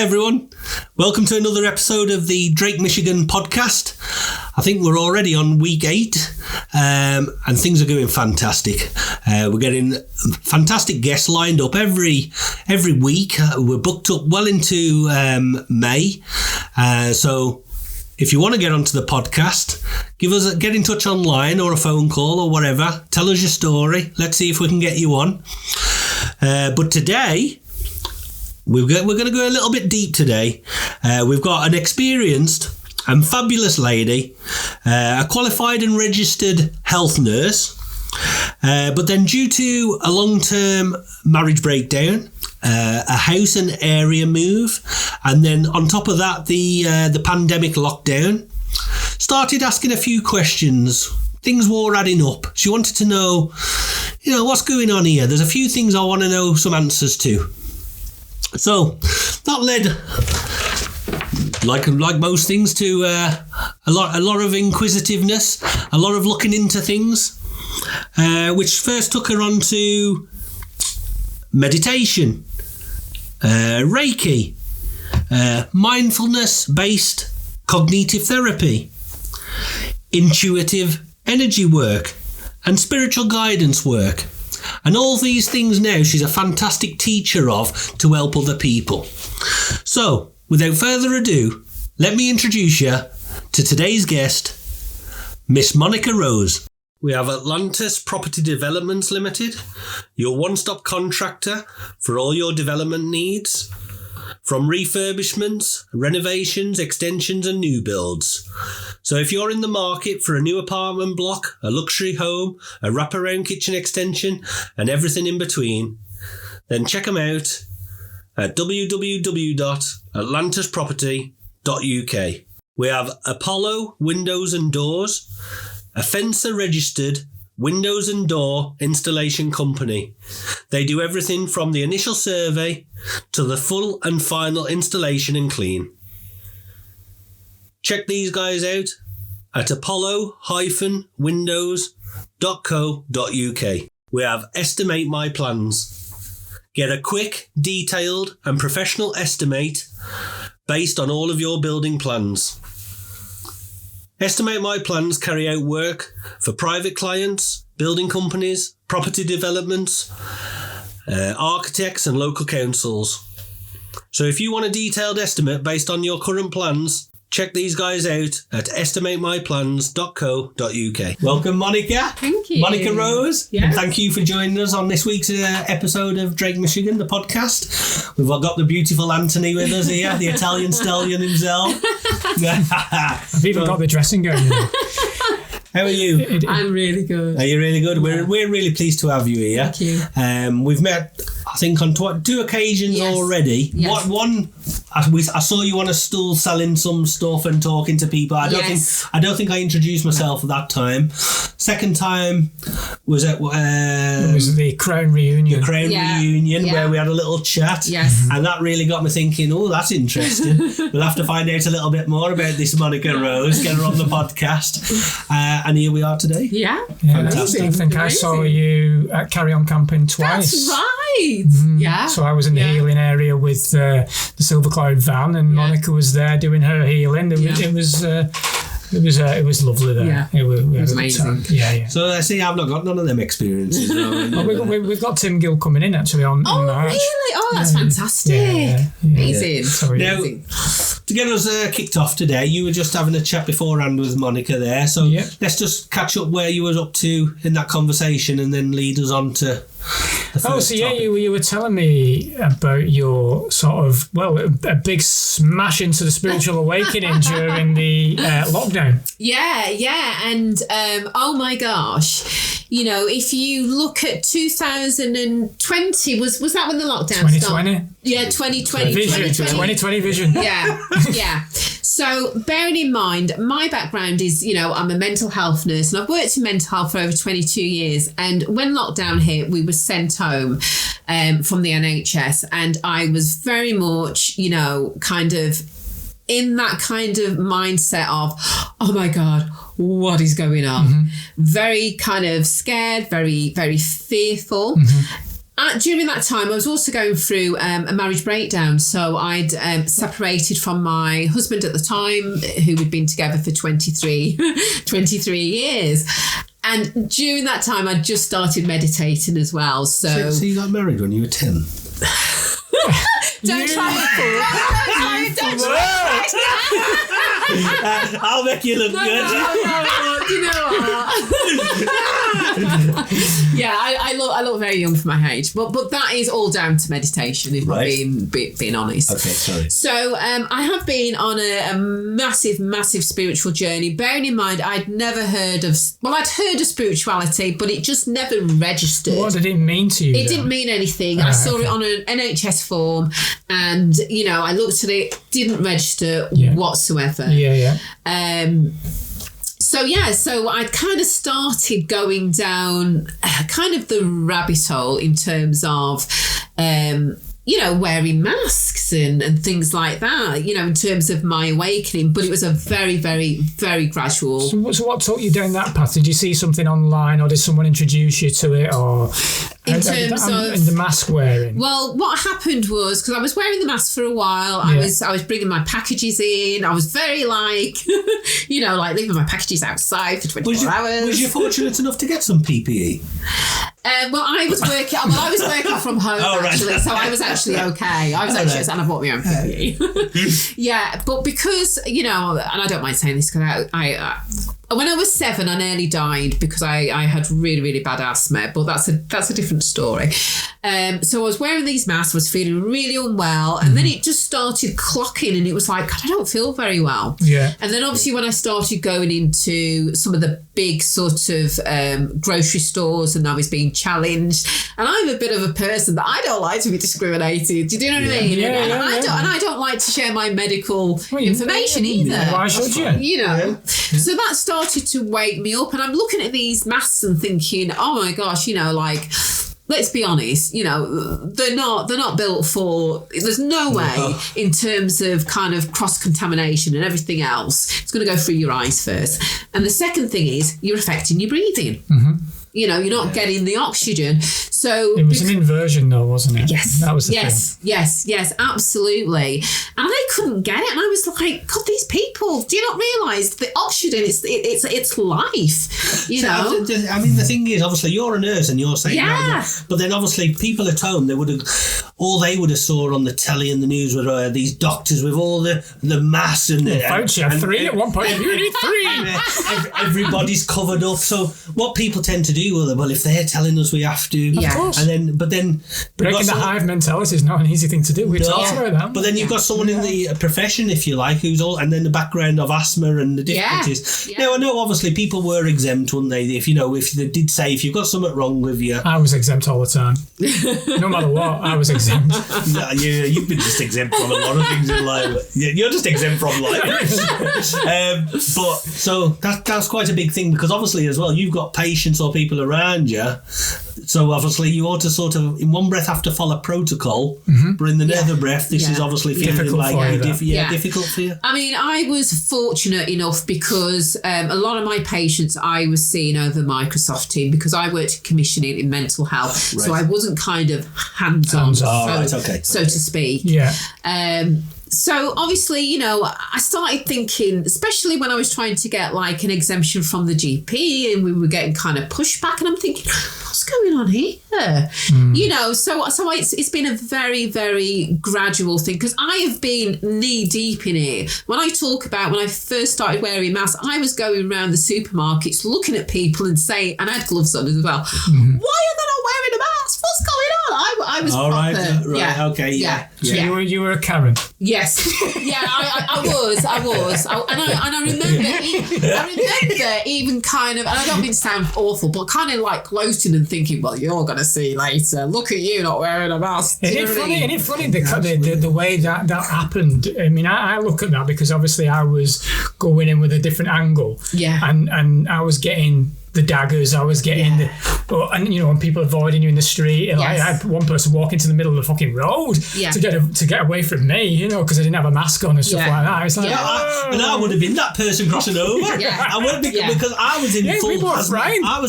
everyone. Welcome to another episode of the Drake, Michigan podcast. I think we're already on week 8 and things are going fantastic. We're getting fantastic guests lined up every week. We're booked up well into May. So if you want to get onto the podcast, get in touch online or a phone call or whatever. Tell us your story. Let's see if we can get you on. But today, we're going to go a little bit deep today. We've got an experienced and fabulous lady, a qualified and registered health nurse, but then due to a long-term marriage breakdown, a house and area move, and then on top of that, the pandemic lockdown, started asking a few questions. Things were adding up. She wanted to know, what's going on here? There's a few things I want to know some answers to. So that led, like most things, to a lot of inquisitiveness, a lot of looking into things, which first took her on to meditation, Reiki, mindfulness-based cognitive therapy, intuitive energy work, and spiritual guidance work. And all these things now she's a fantastic teacher of to help other people. So, without further ado, let me introduce you to today's guest, Miss Monica Rose. We have Atlantis Property Developments Limited, your one-stop contractor for all your development needs, from refurbishments, renovations, extensions and new builds. So if you're in the market for a new apartment block, a luxury home, a wraparound kitchen extension and everything in between, then check them out at www.atlantisproperty.uk. We have Apollo Windows and Doors, a Fencer registered windows and door installation company. They do everything from the initial survey to the full and final installation and clean. Check these guys out at apollo-windows.co.uk. We have Estimate My Plans. Get a quick, detailed and professional estimate based on all of your building plans. Estimate My Plans carry out work for private clients, building companies, property developments, architects and local councils. So if you want a detailed estimate based on your current plans, check these guys out at estimatemyplans.co.uk. Welcome, Monica. Thank you. Monica Rose. Yes. And thank you for joining us on this week's episode of Drake, Michigan, the podcast. We've got the beautiful Anthony with us here, the Italian stallion himself. I've even got the dressing going. How are you? I'm really good. Are you really good? We're really pleased to have you here. Thank you. We've met, I think, on 2 occasions already. Yes. One, I saw you on a stool selling some stuff and talking to people. I don't think I introduced myself at that time. Second time was at it was the Crown reunion. Where we had a little chat. Yes. And that really got me thinking, oh, that's interesting. We'll have to find out a little bit more about this Monica Rose, get her on the podcast. And here we are today. Yeah. Fantastic. I think I saw you at Carry On Camping twice. That's right. Yeah. So I was in the healing area with the Silver Cloud van, and Monica was there doing her healing. It was lovely there. Yeah. It was amazing. Yeah. So I see I've not got none of them experiences. We've got Tim Gill coming in actually in March. Really? Oh, that's fantastic. Yeah. Amazing. Sorry. Now, to get us kicked off today, you were just having a chat beforehand with Monica there. So let's just catch up where you was up to in that conversation and then lead us on to the first topic. You were telling me about your sort of, a big smash into the spiritual awakening during the lockdown. Yeah. And oh my gosh. If you look at 2020, was that when the lockdown 2020? started? Yeah, 2020. Vision, 2020 vision. Yeah. So bearing in mind, my background is, I'm a mental health nurse and I've worked in mental health for over 22 years. And when lockdown hit, we were sent home from the NHS, and I was very much, kind of in that kind of mindset of, oh my God, what is going on? Mm-hmm. Very kind of scared, very, very fearful. Mm-hmm. During that time, I was also going through a marriage breakdown. So I'd separated from my husband at the time, who we'd been together for 23 years. And during that time, I'd just started meditating as well. So you got married when you were 10? Don't try it. Don't try it. I'll make you look good. No, you know what? Yeah, I look very young for my age, but that is all down to meditation, if I'm being honest. Okay, sorry. So I have been on a massive spiritual journey. Bearing in mind, I'd never heard of. Well, I'd heard of spirituality, but it just never registered. What did it mean to you? It didn't mean anything. I saw it on an NHS form, and I looked at it, didn't register whatsoever. Yeah. So I kind of started going down kind of the rabbit hole in terms of, wearing masks and things like that, in terms of my awakening. But it was a very, very, very gradual. So what took you down that path? Did you see something online, or did someone introduce you to it, or in terms of the mask wearing? Well, what happened was, because I was wearing the mask for a while, I was bringing my packages in. I was very leaving my packages outside for 24 hours. Was you fortunate enough to get some PPE? I was working from home actually, so I was actually okay. And I bought my own PPE. Yeah, but because and I don't mind saying this because I when I was 7, I nearly died because I had really, really bad asthma, but that's a different story. So I was wearing these masks, I was feeling really unwell, and then it just started clocking, and it was like, God, I don't feel very well. Yeah. And then obviously when I started going into some of the big sort of grocery stores, and I was being challenged, and I'm a bit of a person that I don't like to be discriminated. Do you know what I mean? And I don't like to share my medical information either. Why should you? So that started to wake me up, and I'm looking at these masks and thinking, oh my gosh, let's be honest, they're not built for, there's no way in terms of kind of cross-contamination and everything else. It's going to go through your eyes first. And the second thing is you're affecting your breathing. Mm-hmm. You're not getting the oxygen. So it was an inversion though, wasn't it? Yes. That was the thing. Yes, absolutely. And I couldn't get it. And I was like, God, these people, do you not realise the oxygen, it's life, I mean, the thing is, obviously, you're a nurse and you're saying but then obviously people at home, they would have saw on the telly and the news were these doctors with all the masks and Fauci had 3 at one point. You need 3. Everybody's covered up. So what people tend to do, well, if they're telling us we have to, and then breaking the hive mentality is not an easy thing to do. We talked about that. But then you've got someone in the profession, if you like, who's all, and then the background of asthma and the difficulties. Yeah. Now I know obviously people were exempt, weren't they? If they did say if you've got something wrong with you, I was exempt all the time. No matter what, I was exempt. You've been just exempt from a lot of things in life. You're just exempt from life. But so that's quite a big thing, because obviously as well you've got patients or people around you, so obviously you ought to sort of in one breath have to follow protocol, but in the other breath this is obviously feeling difficult like difficult for you. I mean, I was fortunate enough because a lot of my patients I was seeing over Microsoft Teams, because I worked in commissioning in mental health, so I wasn't kind of hands-on. So to speak. Yeah. So obviously, I started thinking, especially when I was trying to get like an exemption from the GP and we were getting kind of pushback, and I'm thinking, what's going on here? So it's been a very, very gradual thing, because I have been knee deep in it. When I first started wearing masks, I was going around the supermarkets looking at people and saying, and I had gloves on as well, why are they not wearing a mask? What's going on? I was proper. Right, okay, yeah. So you were a Karen. Yes. Yeah, I was. And I remember even kind of, and I don't mean to sound awful, but kind of like gloating and thinking, well, you're going to see later. Look at you not wearing a mask. Isn't it funny the way that happened? I mean, I look at that because obviously I was going in with a different angle. Yeah. And I was getting the daggers. I was getting and people avoiding you in the street. And I had one person walk into the middle of the fucking road to get away from me, because I didn't have a mask on and stuff like that. It's like, and I would have been that person crossing over. I would have been, because I was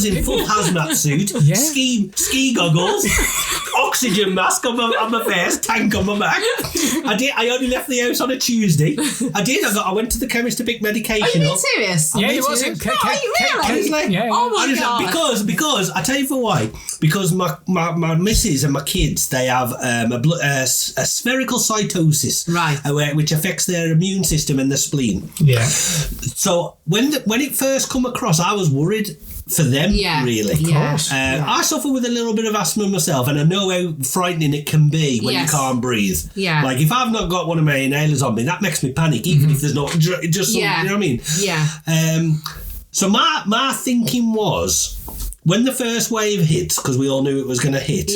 in full hazmat suit, ski goggles, oxygen mask on my face, tank on my back. I only left the house on a Tuesday. I went to the chemist to pick medication. Are you serious? Yeah, he was. Are you really? Oh my God. Because I tell you for why. Because my missus and my kids, they have a spherical cytosis, right, which affects their immune system and their spleen. Yeah. So when it first come across, I was worried for them, really. Of course. I suffer with a little bit of asthma myself, and I know how frightening it can be when you can't breathe. Yeah. Like if I've not got one of my inhalers on me, that makes me panic, even if there's not just some, you know what I mean? Yeah. So my thinking was, when the first wave hits, because we all knew it was going to hit,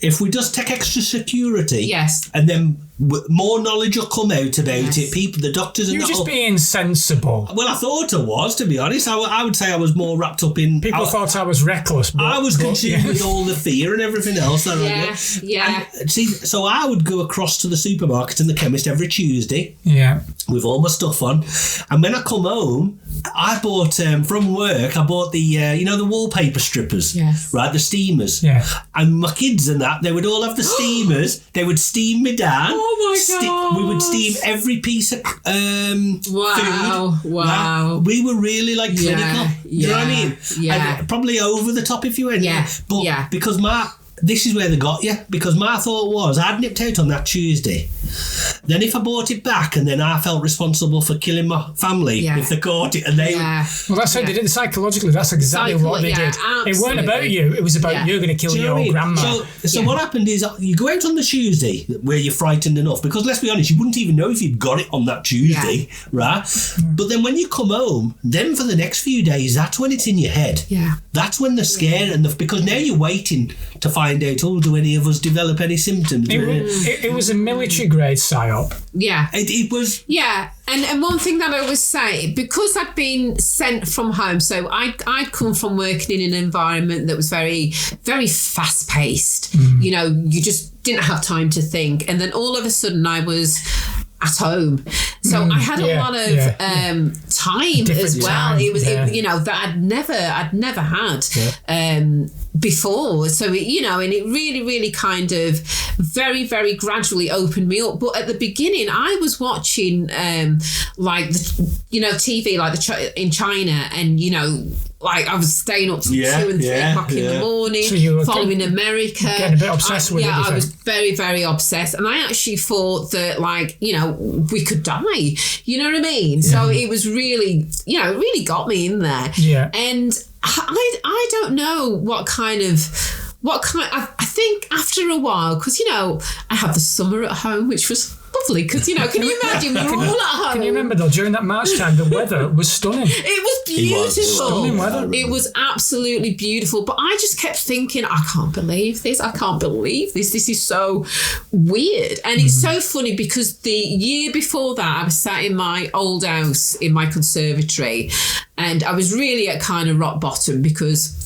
if we just take extra security, and then more knowledge will come out about it. People, the doctors, you're just being sensible. Well, I thought I was, to be honest. I would say I was more wrapped up in. People thought I was reckless. I was consumed with all the fear and everything else. That And see, so I would go across to the supermarket and the chemist every Tuesday. Yeah. With all my stuff on, and when I come home, I bought from work. I bought the the wallpaper strippers, right, the steamers, and my kids and that, they would all have the steamers. They would steam me down. Oh my God! We would steam every piece of food. Wow! Right? We were really like clinical. You know what I mean? Yeah. And probably over the top if you went. But because this is where they got you, because my thought was I'd nipped out on that Tuesday. Then if I bought it back, and then I felt responsible for killing my family if they caught it, and they well, that's how they did it psychologically. That's exactly what they did. Absolutely. It weren't about you. It was about you're going to kill your grandma. So what happened is you go out on the Tuesday where you're frightened enough, because let's be honest, you wouldn't even know if you'd got it on that Tuesday, right? But then when you come home, then for the next few days, that's when it's in your head. Yeah. That's when they're scared, because now you're waiting to find out, do any of us develop any symptoms? It was a military grade psyop. Yeah. It was. Yeah. And one thing that I always say, because I'd been sent from home, so I'd come from working in an environment that was very, very fast paced. You just didn't have time to think. And then all of a sudden I was at home, so I had a lot of time as well. It was that I'd never had before. So and it really kind of very, very gradually opened me up. But at the beginning, I was watching TV in China, and like I was staying up till 2 and 3 o'clock in the morning, so following America. Getting a bit obsessed with it. Yeah, I was very, very obsessed, and I actually thought that we could die. You know what I mean? Yeah. So it was really, it really got me in there. Yeah, and I don't know what kind I think after a while, because I had the summer at home, which was lovely, because can you imagine, we're all at home. Can you remember though, during that March time, the weather was stunning. It was beautiful. Stunning weather. It was absolutely beautiful. But I just kept thinking, I can't believe this. I can't believe this. This is so weird. And it's so funny, because the year before that, I was sat in my old house in my conservatory, and I was really at kind of rock bottom, because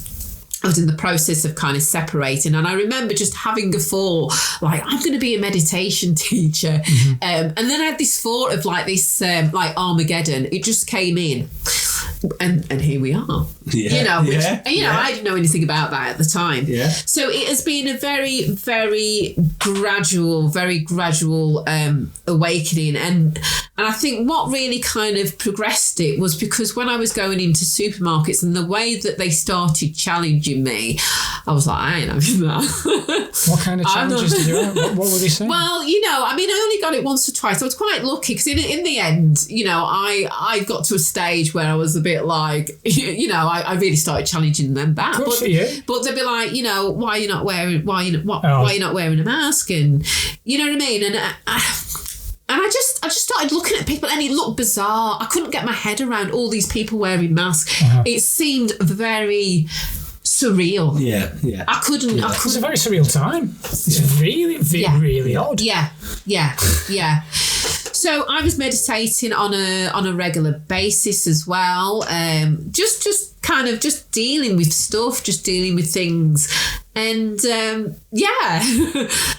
I was in the process of kind of separating, and I remember just having a thought, like, I'm going to be a meditation teacher. And then I had this thought of this Armageddon. It just came in. And here we are. I didn't know anything about that at the time. Yeah. So it has been a very, very gradual awakening. And I think what really kind of progressed it was because when I was going into supermarkets and the way that they started challenging me, I was like, I ain't having that. What kind of challenges did you have? What were they saying? Well, I only got it once or twice. I was quite lucky, because in the end, I got to a stage where I was a bit like, I really started challenging them back. But they'd be like, why are you not wearing a mask? And you know what I mean? And I just started looking at people, and it looked bizarre. I couldn't get my head around all these people wearing masks. It seemed very surreal. Yeah. I couldn't. It was a very surreal time. It's really, really odd. Yeah. So I was meditating on a regular basis as well. Just kind of just dealing with stuff, just dealing with things. And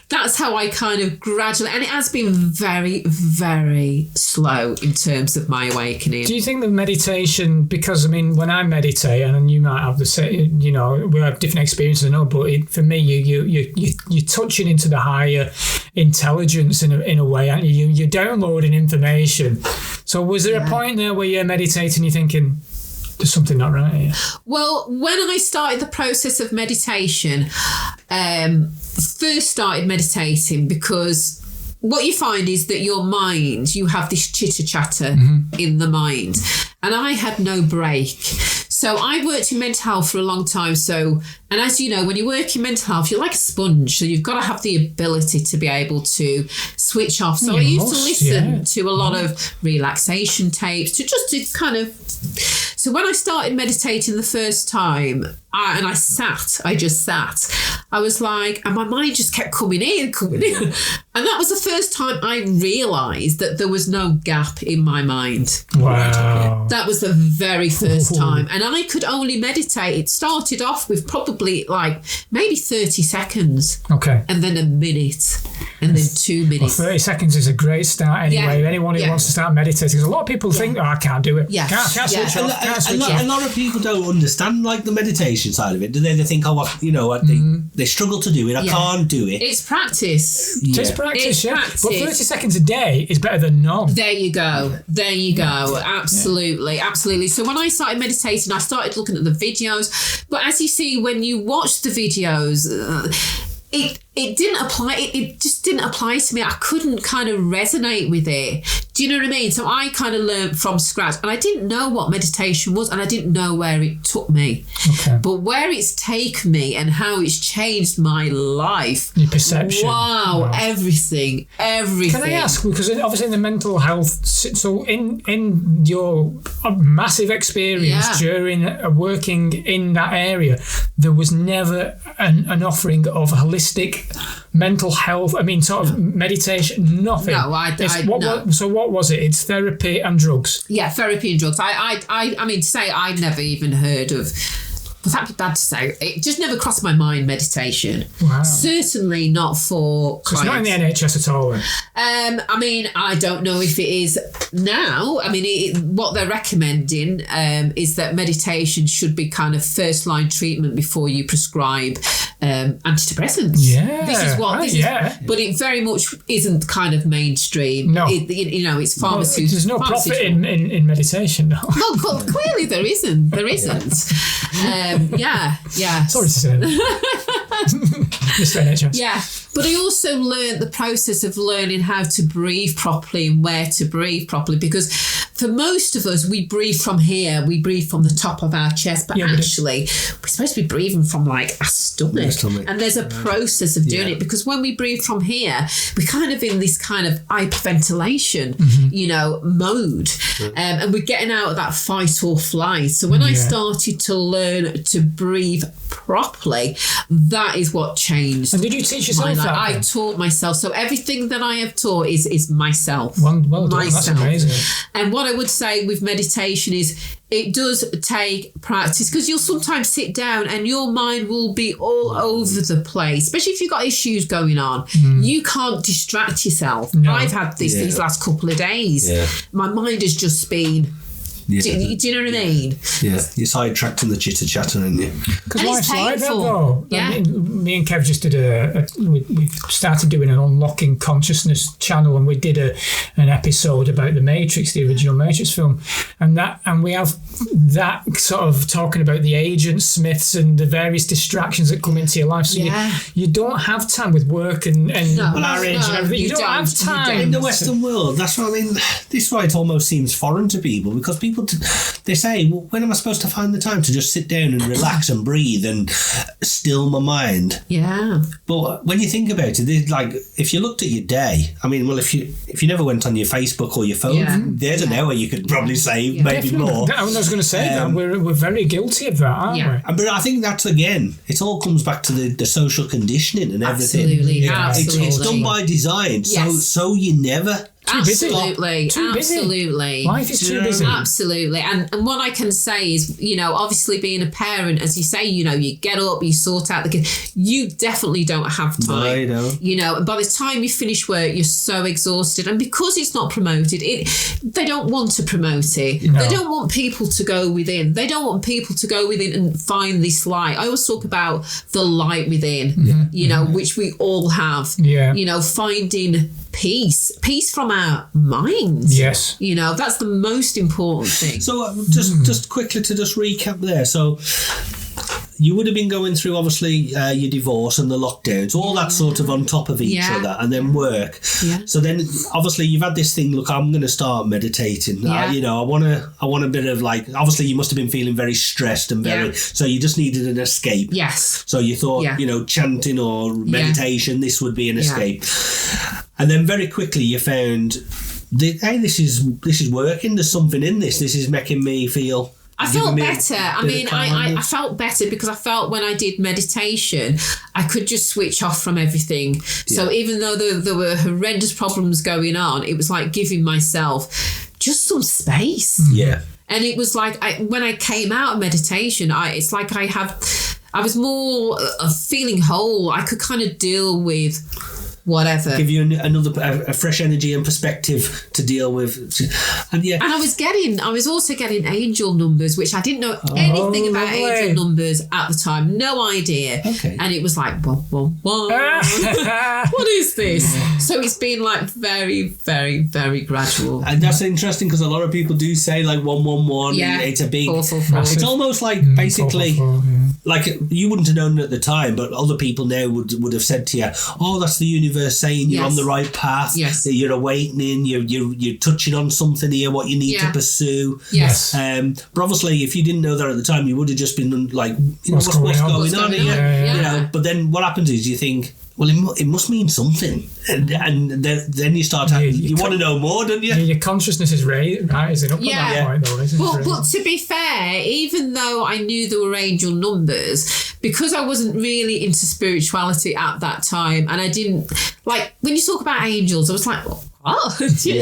that's how I kind of gradually, and it has been very, very slow in terms of my awakening. Do you think that meditation, because I mean, when I meditate, and you might have the same, we have different experiences, I know, but for me, you're touching into the higher intelligence in a way, aren't you? You're downloading information. So was there a point there where you're meditating, you're thinking, there's something not right here? Well, when I started the process of meditation, first started meditating because what you find is that your mind, you have this chitter-chatter in the mind. And I had no break. So I worked in mental health for a long time. And as you know, when you work in mental health, you're like a sponge. So you've got to have the ability to be able to switch off. So I used to listen to a lot of relaxation tapes to kind of... So when I started meditating the first time, I just sat, I was like, and my mind just kept coming in. And that was the first time I realised that there was no gap in my mind. Wow. That was the very first time. And I could only meditate. It started off with probably like maybe 30 seconds. Okay. And then a minute. And then 2 minutes. Well, 30 seconds is a great start anyway. Anyone who wants to start meditating, because a lot of people think, I can't do it. Yeah. Can't switch off. A lot of people don't understand like the meditation side of it. Do they think, they struggle to do it. I can't do it. It's practice. It's practice, practice. But 30 seconds a day is better than none. There you go. Absolutely. So when I started meditating, I started looking at the videos. But as you see, when you watch the videos, it didn't apply. It just didn't apply to me. I couldn't kind of resonate with it. Do you know what I mean? So I kind of learned from scratch, and I didn't know what meditation was, and I didn't know where it took me. Okay. But where it's taken me and how it's changed my life. Your perception. Wow. Everything. Can I ask, because obviously in the mental health, so in your massive experience during working in that area, there was never an offering of holistic mental health, sort of meditation, nothing. No, So what was it? It's therapy and drugs. Yeah, therapy and drugs. I mean, to say I'd never even heard of. Would that be bad to say? It just never crossed my mind, meditation. Wow. Certainly not for So it's not in the NHS at all then? I don't know if it is now. What they're recommending is that meditation should be kind of first-line treatment before you prescribe antidepressants. Yeah. This is what... But it very much isn't kind of mainstream. No. It's pharmaceutical. There's no profit in meditation, no. No, clearly there isn't. There isn't. Sorry to say that. Mr. NHS. Yeah. But I also learned the process of learning how to breathe properly and where to breathe properly, because for most of us, we breathe from here, we breathe from the top of our chest, but actually we're supposed to be breathing from like our stomach. And there's a process of doing it, because when we breathe from here, we're kind of in this kind of hyperventilation, mode. And we're getting out of that fight or flight. So when I started to learn to breathe properly, that is what changed. And did you teach yourself that? I taught myself. So everything that I have taught is myself. Well done. That's amazing. And what I would say with meditation is it does take practice, because you'll sometimes sit down and your mind will be all over the place, especially if you've got issues going on. You can't distract yourself. No. I've had this these last couple of days. Yeah. My mind has just been... Do you know what I mean? Yeah, you're sidetracked in the chitter-chatter, aren't you? Because life's like that, though. Yeah. Me and Kev just did we started doing an Unlocking Consciousness channel, and we did an episode about the Matrix, the original Matrix film, and we have that sort of talking about the agent Smiths and the various distractions that come into your life. So you don't have time with work and marriage and everything. You don't have time. In the Western world, that's what I mean. This is why it almost seems foreign to people, because people they say, well, when am I supposed to find the time to just sit down and relax and breathe and still my mind? Yeah. But when you think about it, like if you looked at your day, if you never went on your Facebook or your phone, there's an hour you could probably save, maybe more. I was going to say that we're very guilty of that, aren't we? But I think that's, again, it all comes back to the social conditioning and everything. Absolutely. It's done by design, so you never Absolutely. Life is too busy. Absolutely. And what I can say is, obviously being a parent, as you say, you get up, you sort out the kids. You definitely don't have time. No, I don't. And by the time you finish work, you're so exhausted. And because it's not promoted, they don't want to promote it. No. They don't want people to go within. They don't want people to go within and find this light. I always talk about the light within, which we all have. Yeah. Finding peace from our minds. Yes. That's the most important thing. So just quickly to just recap there. So you would have been going through, obviously, your divorce and the lockdowns, all that sort of on top of each other, and then work. Yeah. So then, obviously, you've had this thing, look, I'm going to start meditating. Yeah. I want a bit of, like, obviously, you must have been feeling very stressed and very, so you just needed an escape. Yes. So you thought, chanting or meditation, this would be an escape. And then very quickly you found, hey, this is working. There's something in this. This is making me feel... I felt better. I felt better because I felt when I did meditation, I could just switch off from everything. Yeah. So even though there were horrendous problems going on, it was like giving myself just some space. Yeah. And it was like when I came out of meditation, it's like I was more feeling whole. I could kind of deal with whatever. Give you a fresh energy and perspective to deal with. And I was also getting angel numbers, which I didn't know anything about angel numbers at the time. No idea. Okay. And it was like, what is this? So it's been like very, very, very gradual. And that's interesting because a lot of people do say like 111. Yeah. It's a big. 444. It's almost like basically, 444, like you wouldn't have known at the time, but other people now would have said to you, "Oh, that's the universe saying you're on the right path. Yes. That you're awakening. You're touching on something here. What you need to pursue." Yes. But obviously, if you didn't know that at the time, you would have just been like, what's going on here? Yeah. But then what happens is you think, well, it must mean something, and then you start you want to know more, don't you? Your consciousness is rising up at that point, though, isn't it? But to be fair, even though I knew there were angel numbers, because I wasn't really into spirituality at that time, and I didn't like when you talk about angels, I was like, do you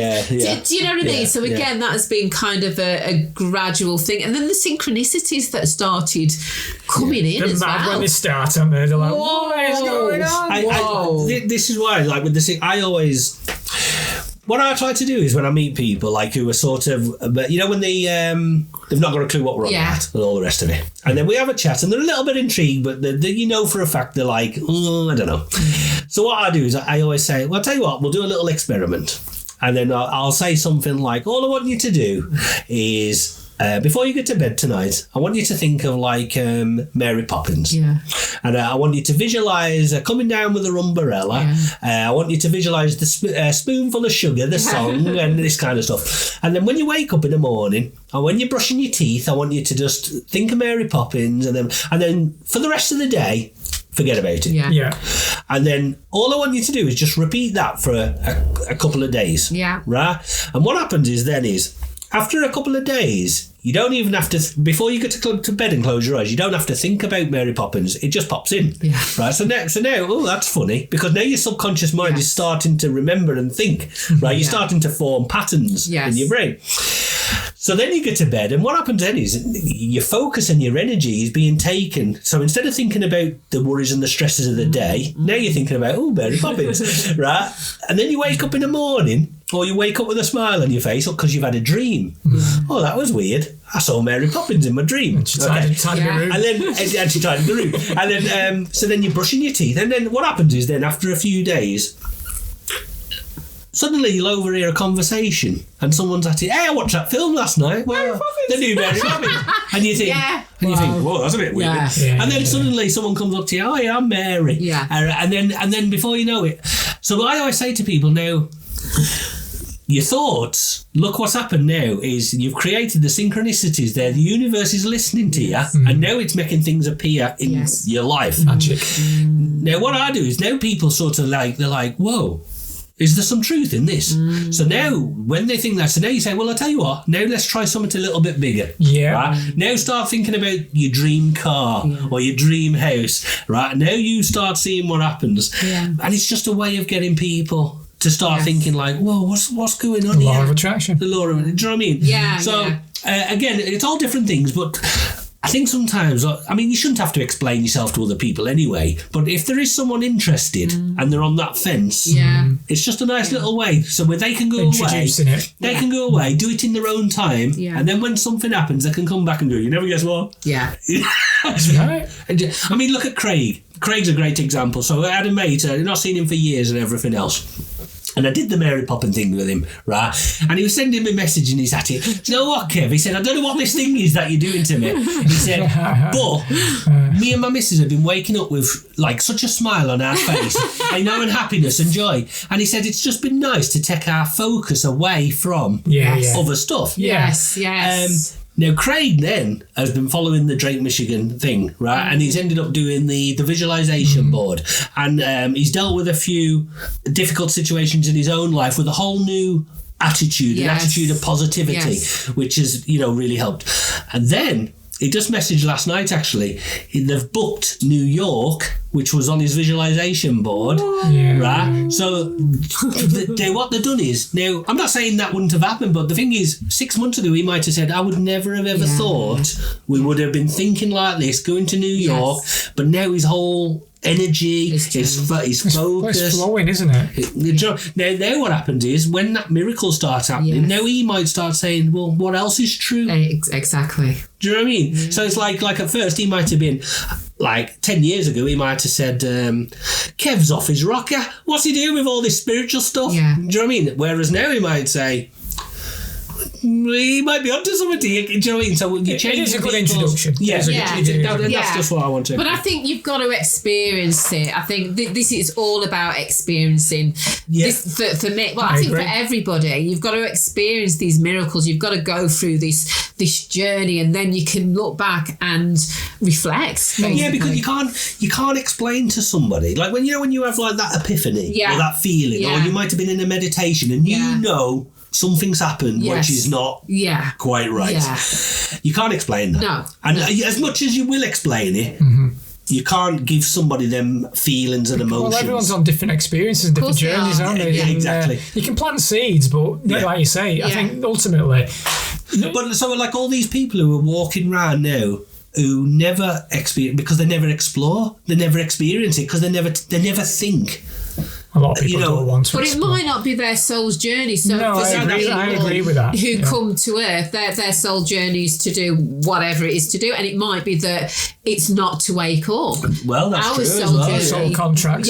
know what I mean? So again, that has been kind of a gradual thing, and then the synchronicities that started coming in as well. When they start, and they're like, what is going on? This is why, like with this, what I try to do is when I meet people like who are sort of, when they've not got a clue what we're on about and all the rest of it, and then we have a chat and they're a little bit intrigued, but for a fact they're like, I don't know. So what I do is I always say, well, I'll tell you what, we'll do a little experiment, and then I'll say something like, all I want you to do is, before you get to bed tonight, I want you to think of like Mary Poppins. Yeah. And I want you to visualise coming down with her umbrella. Yeah. I want you to visualise the spoonful of sugar, the song, and this kind of stuff. And then when you wake up in the morning, and when you're brushing your teeth, I want you to just think of Mary Poppins, and then for the rest of the day, forget about it. Yeah. And then all I want you to do is just repeat that for a couple of days. Yeah. Right? And what happens is after a couple of days, you don't even have to, before you get to bed and close your eyes, you don't have to think about Mary Poppins. It just pops in. Yeah. Right? So now, oh, that's funny, because now your subconscious mind is starting to remember and think, right? You're starting to form patterns in your brain. So then you get to bed, and what happens then is your focus and your energy is being taken. So instead of thinking about the worries and the stresses of the day, now you're thinking about, oh, Mary Poppins, right? And then you wake up in the morning, or you wake up with a smile on your face because you've had a dream. Oh, that was weird. I saw Mary Poppins in my dream. And she tied the room. And then she tied the room. And then so then you're brushing your teeth, and then what happens is then after a few days, suddenly you'll overhear a conversation and someone's at it, hey, I watched that film last night. Well, the new Mary Poppins. And you think, whoa, that's a bit weird. Yeah. And then suddenly someone comes up to you, oh yeah, I'm Mary. Yeah. And then before you know it. So I always say to people now, your thoughts, look what's happened now is you've created the synchronicities there. The universe is listening to you, and now it's making things appear in your life. Magic. Now what I do is now people sort of they're like, whoa, is there some truth in this? So now when they think that, so now you say, well, I'll tell you what, now let's try something a little bit bigger. Yeah. Right? Now start thinking about your dream car or your dream house, right? Now you start seeing what happens. Yeah. And it's just a way of getting people to start thinking like, whoa, what's going on here? Law of attraction. The law of, do you know what I mean? Yeah. So again, it's all different things, but I think sometimes, I mean, you shouldn't have to explain yourself to other people anyway, but if there is someone interested and they're on that fence, it's just a nice little way. So where they can go away, they can go away, do it in their own time, and then when something happens, they can come back and go, you never guess what? Yeah. Right. And, I mean, look at Craig. Craig's a great example. So I had a mate, I'd not seen him for years and everything else. And I did the Mary Poppins thing with him, right? And he was sending me a message and he's at it. Do you know what, Kev? He said, I don't know what this thing is that you're doing to me. He said, but me and my missus have been waking up with like such a smile on our face, and happiness and joy. And he said, it's just been nice to take our focus away from other stuff. Yes. Now, Craig then has been following the Drake, Michigan thing, right? And he's ended up doing the visualization board. And he's dealt with a few difficult situations in his own life with a whole new attitude, an attitude of positivity, which has, really helped. And then he just messaged last night, actually. They've booked New York, which was on his visualization board, right? So what they've done is, now, I'm not saying that wouldn't have happened, but the thing is, 6 months ago, he might have said, I would never have ever thought we would have been thinking like this, going to New York, but now his whole energy, his focus. It's flowing, isn't it? Now what happens is, when that miracle starts happening, now he might start saying, well, what else is true? Exactly. Do you know what I mean? So it's like at first he might have been, like 10 years ago, he might have said, Kev's off his rocker. What's he doing with all this spiritual stuff? Yeah. Do you know what I mean? Whereas now he might say, he might be onto something. Do you know what I mean? So you change. It is a good introduction. That's just what I want to. But I think you've got to experience it. I think this is all about experiencing. This for me. Well, I think for everybody, you've got to experience these miracles. You've got to go through this journey, and then you can look back and reflect. Basically. Yeah, because you can't explain to somebody, like when you have like that epiphany or that feeling, or you might have been in a meditation and something's happened which is not quite right. You can't explain that. No. And as much as you will explain it, you can't give somebody them feelings and emotions. Well, everyone's on different experiences and different journeys, aren't they? Yeah, exactly. You can plant seeds, but like you say, I think ultimately... But so like all these people who are walking around now who never experience, because they never explore, they never experience it, because they never think. A lot of people don't want to. But explore. It might not be their soul's journey. So for some people I agree with that. Who come to Earth, their soul journey is to do whatever it is to do, and it might be that it's not to wake up. Well, that's our true soul as well. journey, soul contracts.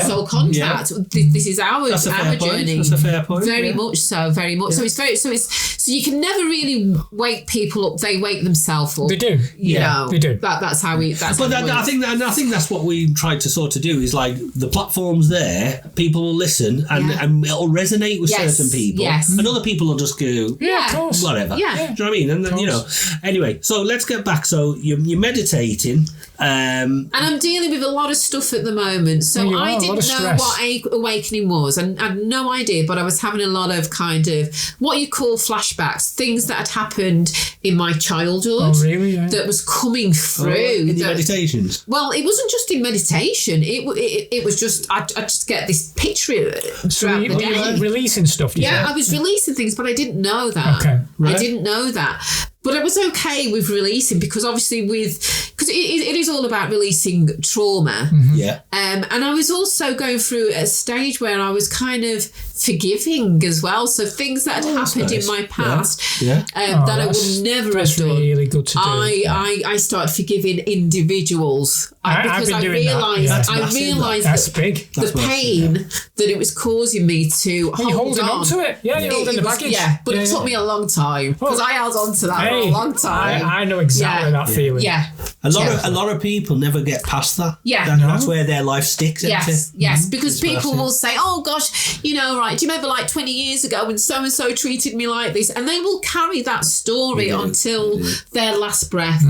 Soul contract. This is our journey. That's a fair point. Very much so. Very much. So so you can never really wake people up. They wake themselves up. They do. They do. That's how we. I think that's what we tried to sort of do. Is like the platform's there. People will listen and it'll resonate with certain people. And other people will just go, of course. Whatever. Yeah. Do you know what I mean? And then, anyway, so let's get back. So you're meditating. And I'm dealing with a lot of stuff at the moment. So I didn't know what awakening was, and I had no idea, but I was having a lot of kind of what you call flashbacks, things that had happened in my childhood. Oh, really? Yeah. That was coming through. In the meditations? Well, it wasn't just in meditation. It was just, I just get this picture throughout the day. Were releasing stuff? I was releasing things, but I didn't know that. Okay. Right. I didn't know that. But I was okay with releasing, because obviously because it is all about releasing trauma. Mm-hmm. Yeah. And I was also going through a stage where I was kind of forgiving as well. So things that had happened in my past that I would never have done. Really good to do. I started forgiving individuals because I realised that's big. The pain that it was causing me to hold on to it. Yeah, you're holding the baggage. Yeah, but it took me a long time because I held on to that for a long time. I know exactly that feeling. Yeah. A lot of people never get past that. Yeah. That's where their life sticks. Yes, because people will say, oh gosh, right, do you remember like 20 years ago when so-and-so treated me like this? And they will carry that story until their last breath.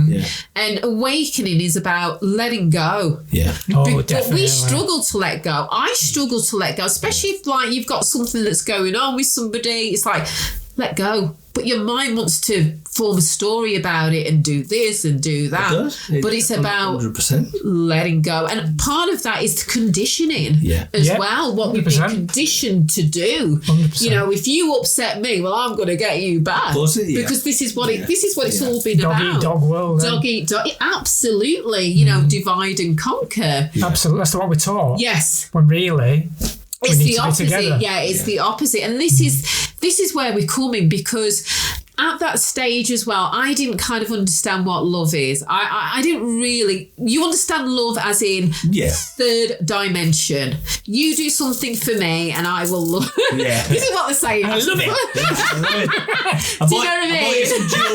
And awakening is about letting go. Yeah. Oh, but we struggle to let go. I struggle to let go, especially if like you've got something that's going on with somebody. It's like, let go. but your mind wants to form a story about it and do this and do that. But it's about 100%. letting go. And part of that is the conditioning as well, what 100%. We've been conditioned to do. 100%. You know, if you upset me, well, I'm going to get you back. Because this is what it's all been dog about. Eat dog world. Dog eat dog. Absolutely. You know, divide and conquer. Absolutely. That's what we're taught. Yes. When really... It's the opposite. It's the opposite. And this is where we're coming, because at that stage as well, I didn't kind of understand what love is. I didn't really... You understand love as in third dimension. You do something for me and I will love... Yeah. This is what they're saying. I love it. Do you know what I mean?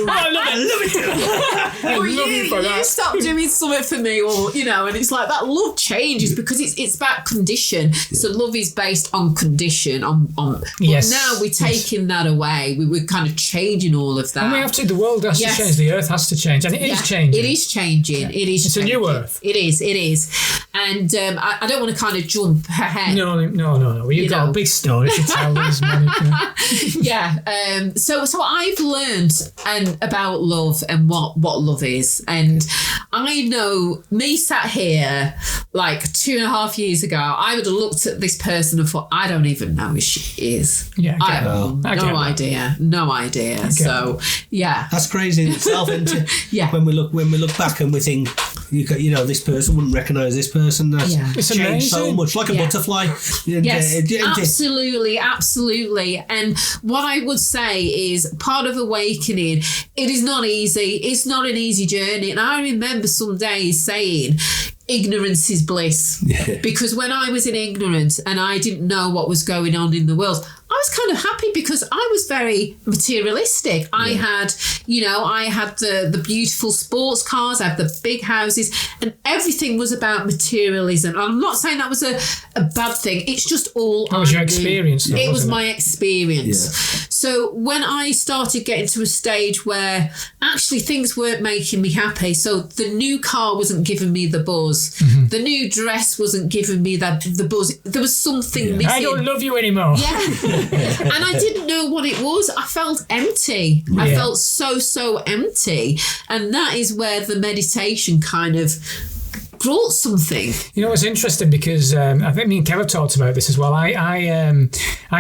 I love it. I love you for that. You stop doing something for me, or, you know, and it's like that love changes because it's about condition. So love is based on condition. But now we're taking that away. We're kind of changing all of that. And we have to. The world has to change. The earth has to change, and it is changing. It is changing. It is. It's a new earth. It is. And I don't want to kind of jump ahead. No. You've got a big story to tell, Liz, Monica. Yeah. So I've learned about love and what love is, and I know me sat here like 2.5 years ago, I would have looked at this person and thought, I don't even know who she is. Yeah. I have no idea. So that's crazy in itself, isn't it? Yeah. When we look back and we think, you know, this person wouldn't recognise this person. That's It's changed amazing. so much, like a butterfly. Yes, absolutely. And what I would say is part of awakening, it is not easy. It's not an easy journey. And I remember some days saying, ignorance is bliss. Yeah. Because when I was in ignorance and I didn't know what was going on in the world, I was kind of happy because I was very materialistic. Yeah. I had the beautiful sports cars, I had the big houses, and everything was about materialism. I'm not saying that was a bad thing. It's just all that was your experience. Though, it was my experience. Yeah. So when I started getting to a stage where actually things weren't making me happy, so the new car wasn't giving me the buzz, the new dress wasn't giving me the buzz, there was something missing. I don't love you anymore. Yeah. And I didn't know what it was. I felt empty. Yeah. I felt so empty. And that is where the meditation kind of brought something. You know, it's interesting because I think me and Kev have talked about this as well. I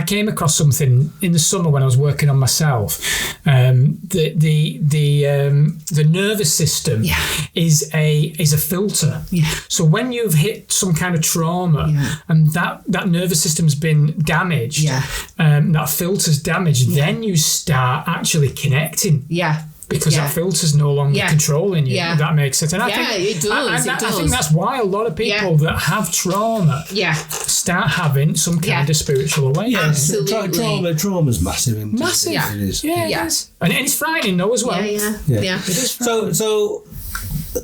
came across something in the summer when I was working on myself. The nervous system is a filter. Yeah. So when you've hit some kind of trauma and that nervous system's been damaged, that filter's damaged, then you start actually connecting. Yeah. Because that filter's no longer controlling you. Yeah. That makes sense. And I think it does. I think that's why a lot of people that have trauma start having some kind of spiritual awakening. Yeah, absolutely. Trauma's massive. Massive. Yeah. It is. Yeah, it is. And it's frightening though as well. Yeah. It is frightening. So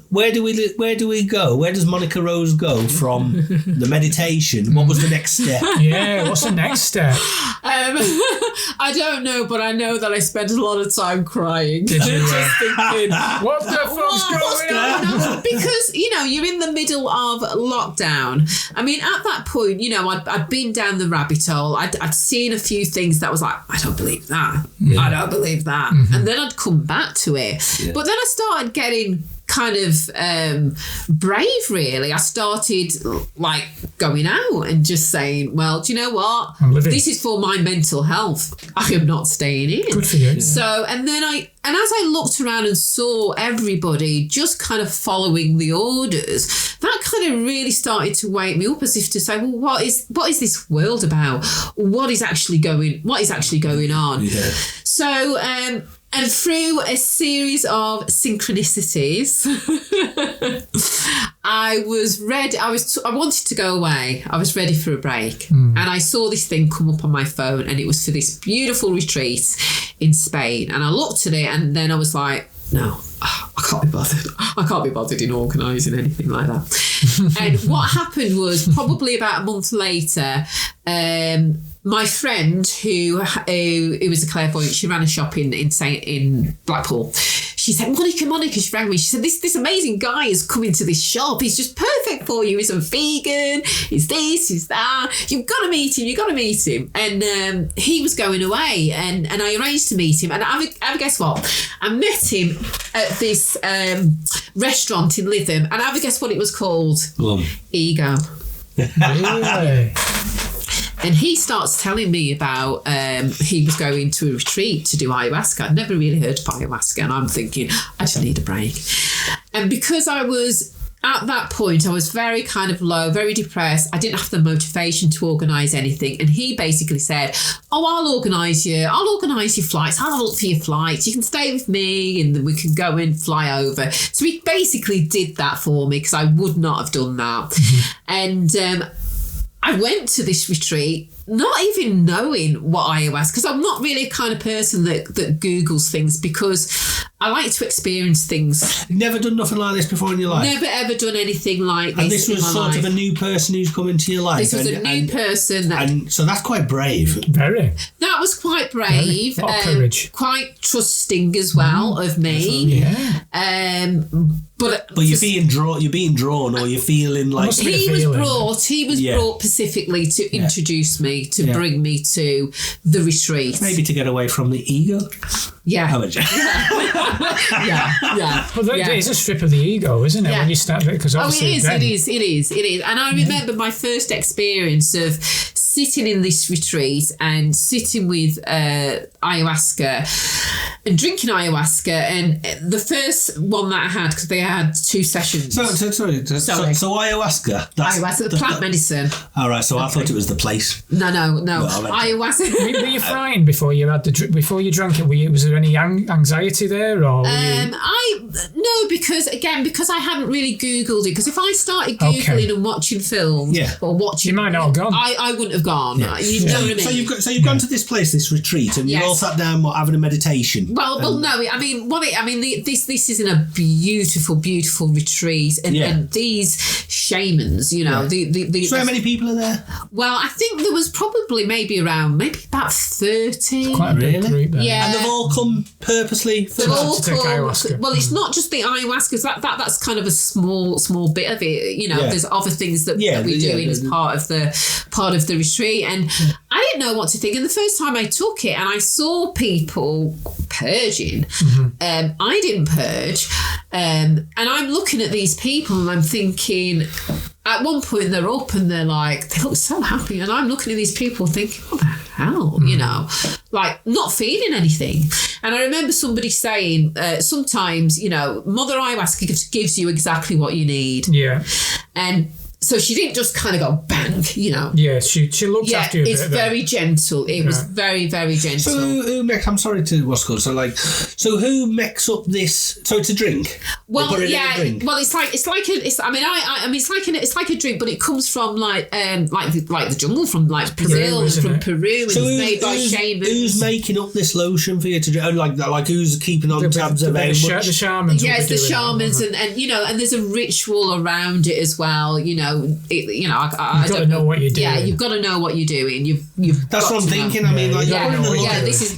where do we go? Where does Monica Rose go from the meditation? What was the next step? Yeah, what's the next step? I don't know, but I know that I spent a lot of time crying. Did you? Just thinking, what the fuck's going on? Because, you know, you're in the middle of lockdown. I mean, at that point, you know, I'd been down the rabbit hole. I'd seen a few things that was like, I don't believe that. Yeah. I don't believe that. Mm-hmm. And then I'd come back to it. Yeah. But then I started getting kind of brave, really. I started like going out and just saying, well, do you know what? This is for my mental health. I am not staying in. Good for you. Yeah. So, and as I looked around and saw everybody just kind of following the orders, that kind of really started to wake me up, as if to say, well, what is this world about? What is actually going on? Yeah. So, and through a series of synchronicities, I was ready. I wanted to go away. I was ready for a break. And I saw this thing come up on my phone, and it was for this beautiful retreat in Spain. And I looked at it, and then I was like, no, I can't be bothered. I can't be bothered in organising anything like that. And what happened was, probably about a month later, my friend who was a clairvoyant, she ran a shop in Blackpool. she said, Monica, she rang me. She said, this amazing guy has come into this shop. He's just perfect for you. He's a vegan. He's this, he's that. You've got to meet him. And he was going away, and I arranged to meet him. And I guess what? I met him at this restaurant in Lytham, and I guess what it was called? Ego. Really? And he starts telling me about he was going to a retreat to do ayahuasca. I'd never really heard of ayahuasca, and I'm thinking, I just need a break. And because I was at that point, I was very kind of low, very depressed. I didn't have the motivation to organise anything. And he basically said, I'll organise your flights. I'll have a look for your flights. You can stay with me and then we can go and fly over. So he basically did that for me because I would not have done that. And I went to this retreat not even knowing what ayahuasca, because I'm not really a kind of person that Googles things, because I like to experience things. You've never done nothing like this before in your life? Never ever done anything like this. And this was sort of a new person who's come into your life? This was a new person. And so that's quite brave. Very. That was quite brave. Courage. Quite trusting as well of me. Yeah. But you're being drawn, or you're feeling like he was brought specifically to introduce me, to bring me to the retreat. Maybe to get away from the ego. Yeah. Well, it is a strip of the ego, isn't it? When you start, because obviously it is. And I remember my first experience of sitting in this retreat and sitting with ayahuasca and drinking ayahuasca, and the first one that I had, because they had 2 sessions. So ayahuasca. Ayahuasca, the plant medicine. All right. So I thought it was the place. No. Ayahuasca. Were you fine before you drank it? Was there any anxiety there, or? No, because I hadn't really Googled it. Because if I started Googling and watching films, or watching, you might not have gone. I wouldn't have gone. You know what I mean? So you've gone to this place, this retreat, and you're all sat down having a meditation. Well, no. This is in a beautiful, beautiful retreat, and these shamans, so how many people are there? Well, I think there was probably maybe about 30. Quite a big group there. Yeah. And they've all come purposely for take ayahuasca. Well, it's not just the ayahuasca. That's kind of a small bit of it. There's other things that we're doing as part of the retreat, and I didn't know what to think. And the first time I took it and I saw people purging, I didn't purge, and I'm looking at these people and I'm thinking, at one point they're up and they look so happy, and I'm looking at these people thinking, what the hell, not feeling anything. And I remember somebody saying, sometimes, Mother Ayahuasca gives you exactly what you need. Yeah. And so she didn't just kind of go bang, Yeah, she looked after you a bit. It's very gentle. It was very, very gentle. So I'm sorry to what's called. So who makes up this? So it's a drink. Well, Well, it's like a drink, but it comes from like the jungle, from Brazil, Peru, and it's made by shamans. Who's making up this lotion for you to drink? Like who's keeping on tabs of how much? The shamans. Yes, the shamans, and there's a ritual around it as well. You've got to know what you're doing. Yeah, you've got to know what you're doing. That's what I'm thinking.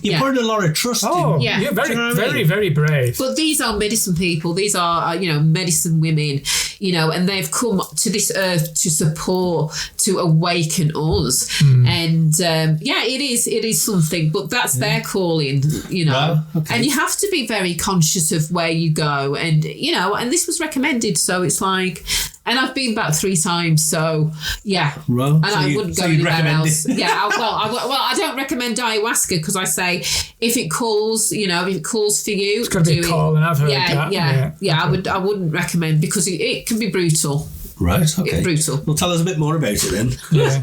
You're putting a lot of trust in. Yeah, you're very, very brave. But these are medicine people. These are medicine women. And they've come to this earth to support, to awaken us. And it is something. But that's their calling. Wow, okay. And you have to be very conscious of where you go. And and this was recommended. So it's like. And I've been about 3 times, so yeah. Well, and I wouldn't go anywhere else. Yeah, I don't recommend ayahuasca, because I say if it calls, for you, it's got to be a call, and I've heard that. Yeah. I wouldn't recommend, because it can be brutal. Right. Okay. It's brutal. Well, tell us a bit more about it then. Yeah.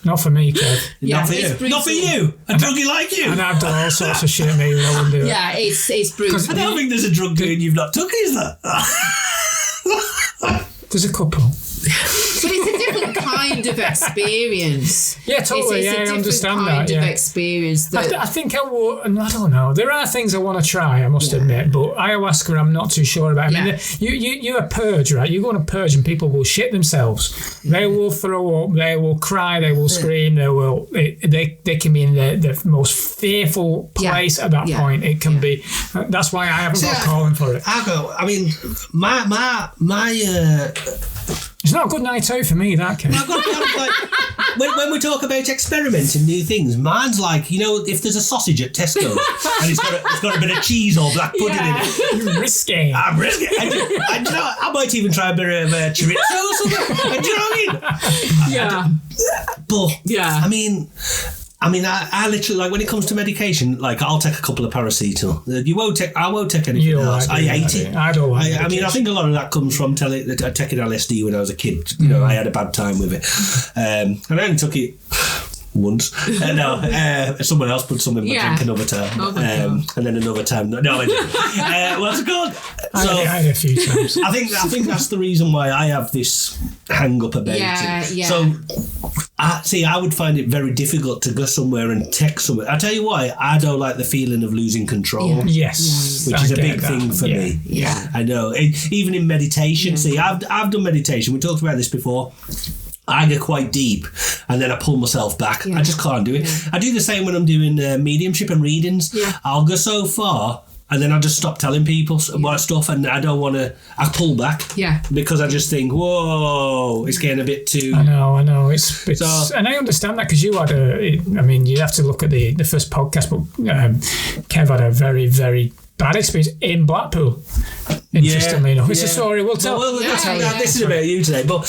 Not for me, Kev. Not for you. Not for you. A druggie like you. And I've done all sorts of shit, maybe I wouldn't do it. Yeah, it's brutal. I don't think there's a drug doing you've not took, is there? There's a couple. But it's a different kind kind of experience. Yeah, totally. It's a I understand kind that. of Yeah. experience. I think I will. I don't know. There are things I want to try, I must admit, but ayahuasca, I'm not too sure about. I mean, you're a purge, right? You go on a purge and people will shit themselves. They will throw up. They will cry. They will scream. They will. They can be in the most fearful place at that point. It can be. That's why I haven't got a calling for it. I mean, my It's not a good night out for me, that case. when we talk about experimenting new things, mine's like, if there's a sausage at Tesco and it's got a bit of cheese or black pudding in it. You're risky. I'm risky. I might even try a bit of chorizo or something. Do you know what I mean? Yeah. But, I literally, like, when it comes to medication, like, I'll take a couple of paracetamol. I won't take anything else. I hate it. I don't like it. I think a lot of that comes from taking LSD when I was a kid. I had a bad time with it. And I only took it once. Someone else put some in my drink another time. And then another time. No, I didn't. What's it called? I had a few times. I think that's the reason why I have this hang up about it. Yeah. So, I would find it very difficult to go somewhere and text someone. I tell you why, I don't like the feeling of losing control. Yeah. Yes. Which is a big thing for me. Yeah. I know. Even in meditation, see, I've done meditation. We talked about this before. I get quite deep and then I pull myself back. I just can't do it. I do the same when I'm doing mediumship and readings. I'll go so far and then I just stop telling people what stuff, and I don't want to. I pull back. Because I just think, whoa, it's getting a bit too. I know. It's and I understand that because you had you have to look at the first podcast, but Kev had a very, very bad experience in Blackpool. Interestingly enough, it's a story we'll tell. This is about you today, but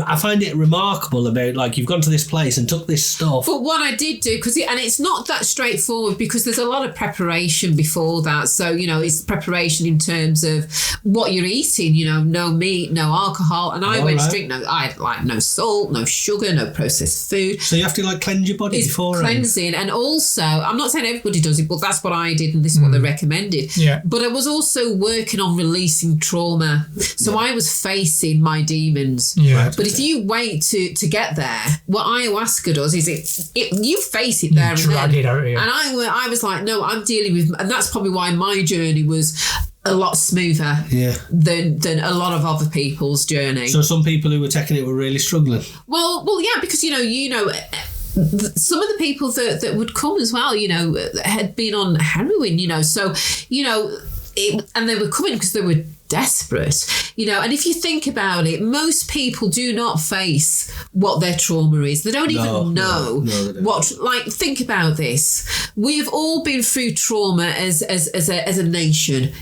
I find it remarkable about, like, you've gone to this place and took this stuff. But what I did do, and it's not that straightforward because there's a lot of preparation before that. So it's preparation in terms of what you're eating. No meat, no alcohol, and I went strict. I had like no salt, no sugar, no processed food. So you have to cleanse your body before. Cleansing, and also I'm not saying everybody does it, but that's what I did, and this is what they recommended. But I was also working on releasing trauma. So I was facing my demons. But if you wait to get there, what ayahuasca does is you face it there and drag it out. And I was like, no, I'm dealing with, and that's probably why my journey was a lot smoother than a lot of other people's journey. So some people who were taking it were really struggling. Well, yeah, because some of the people that would come as well, had been on heroin, so, and they were coming because they were desperate, and if you think about it, most people do not face what their trauma is. They don't even know what, think about this. We've all been through trauma as a nation,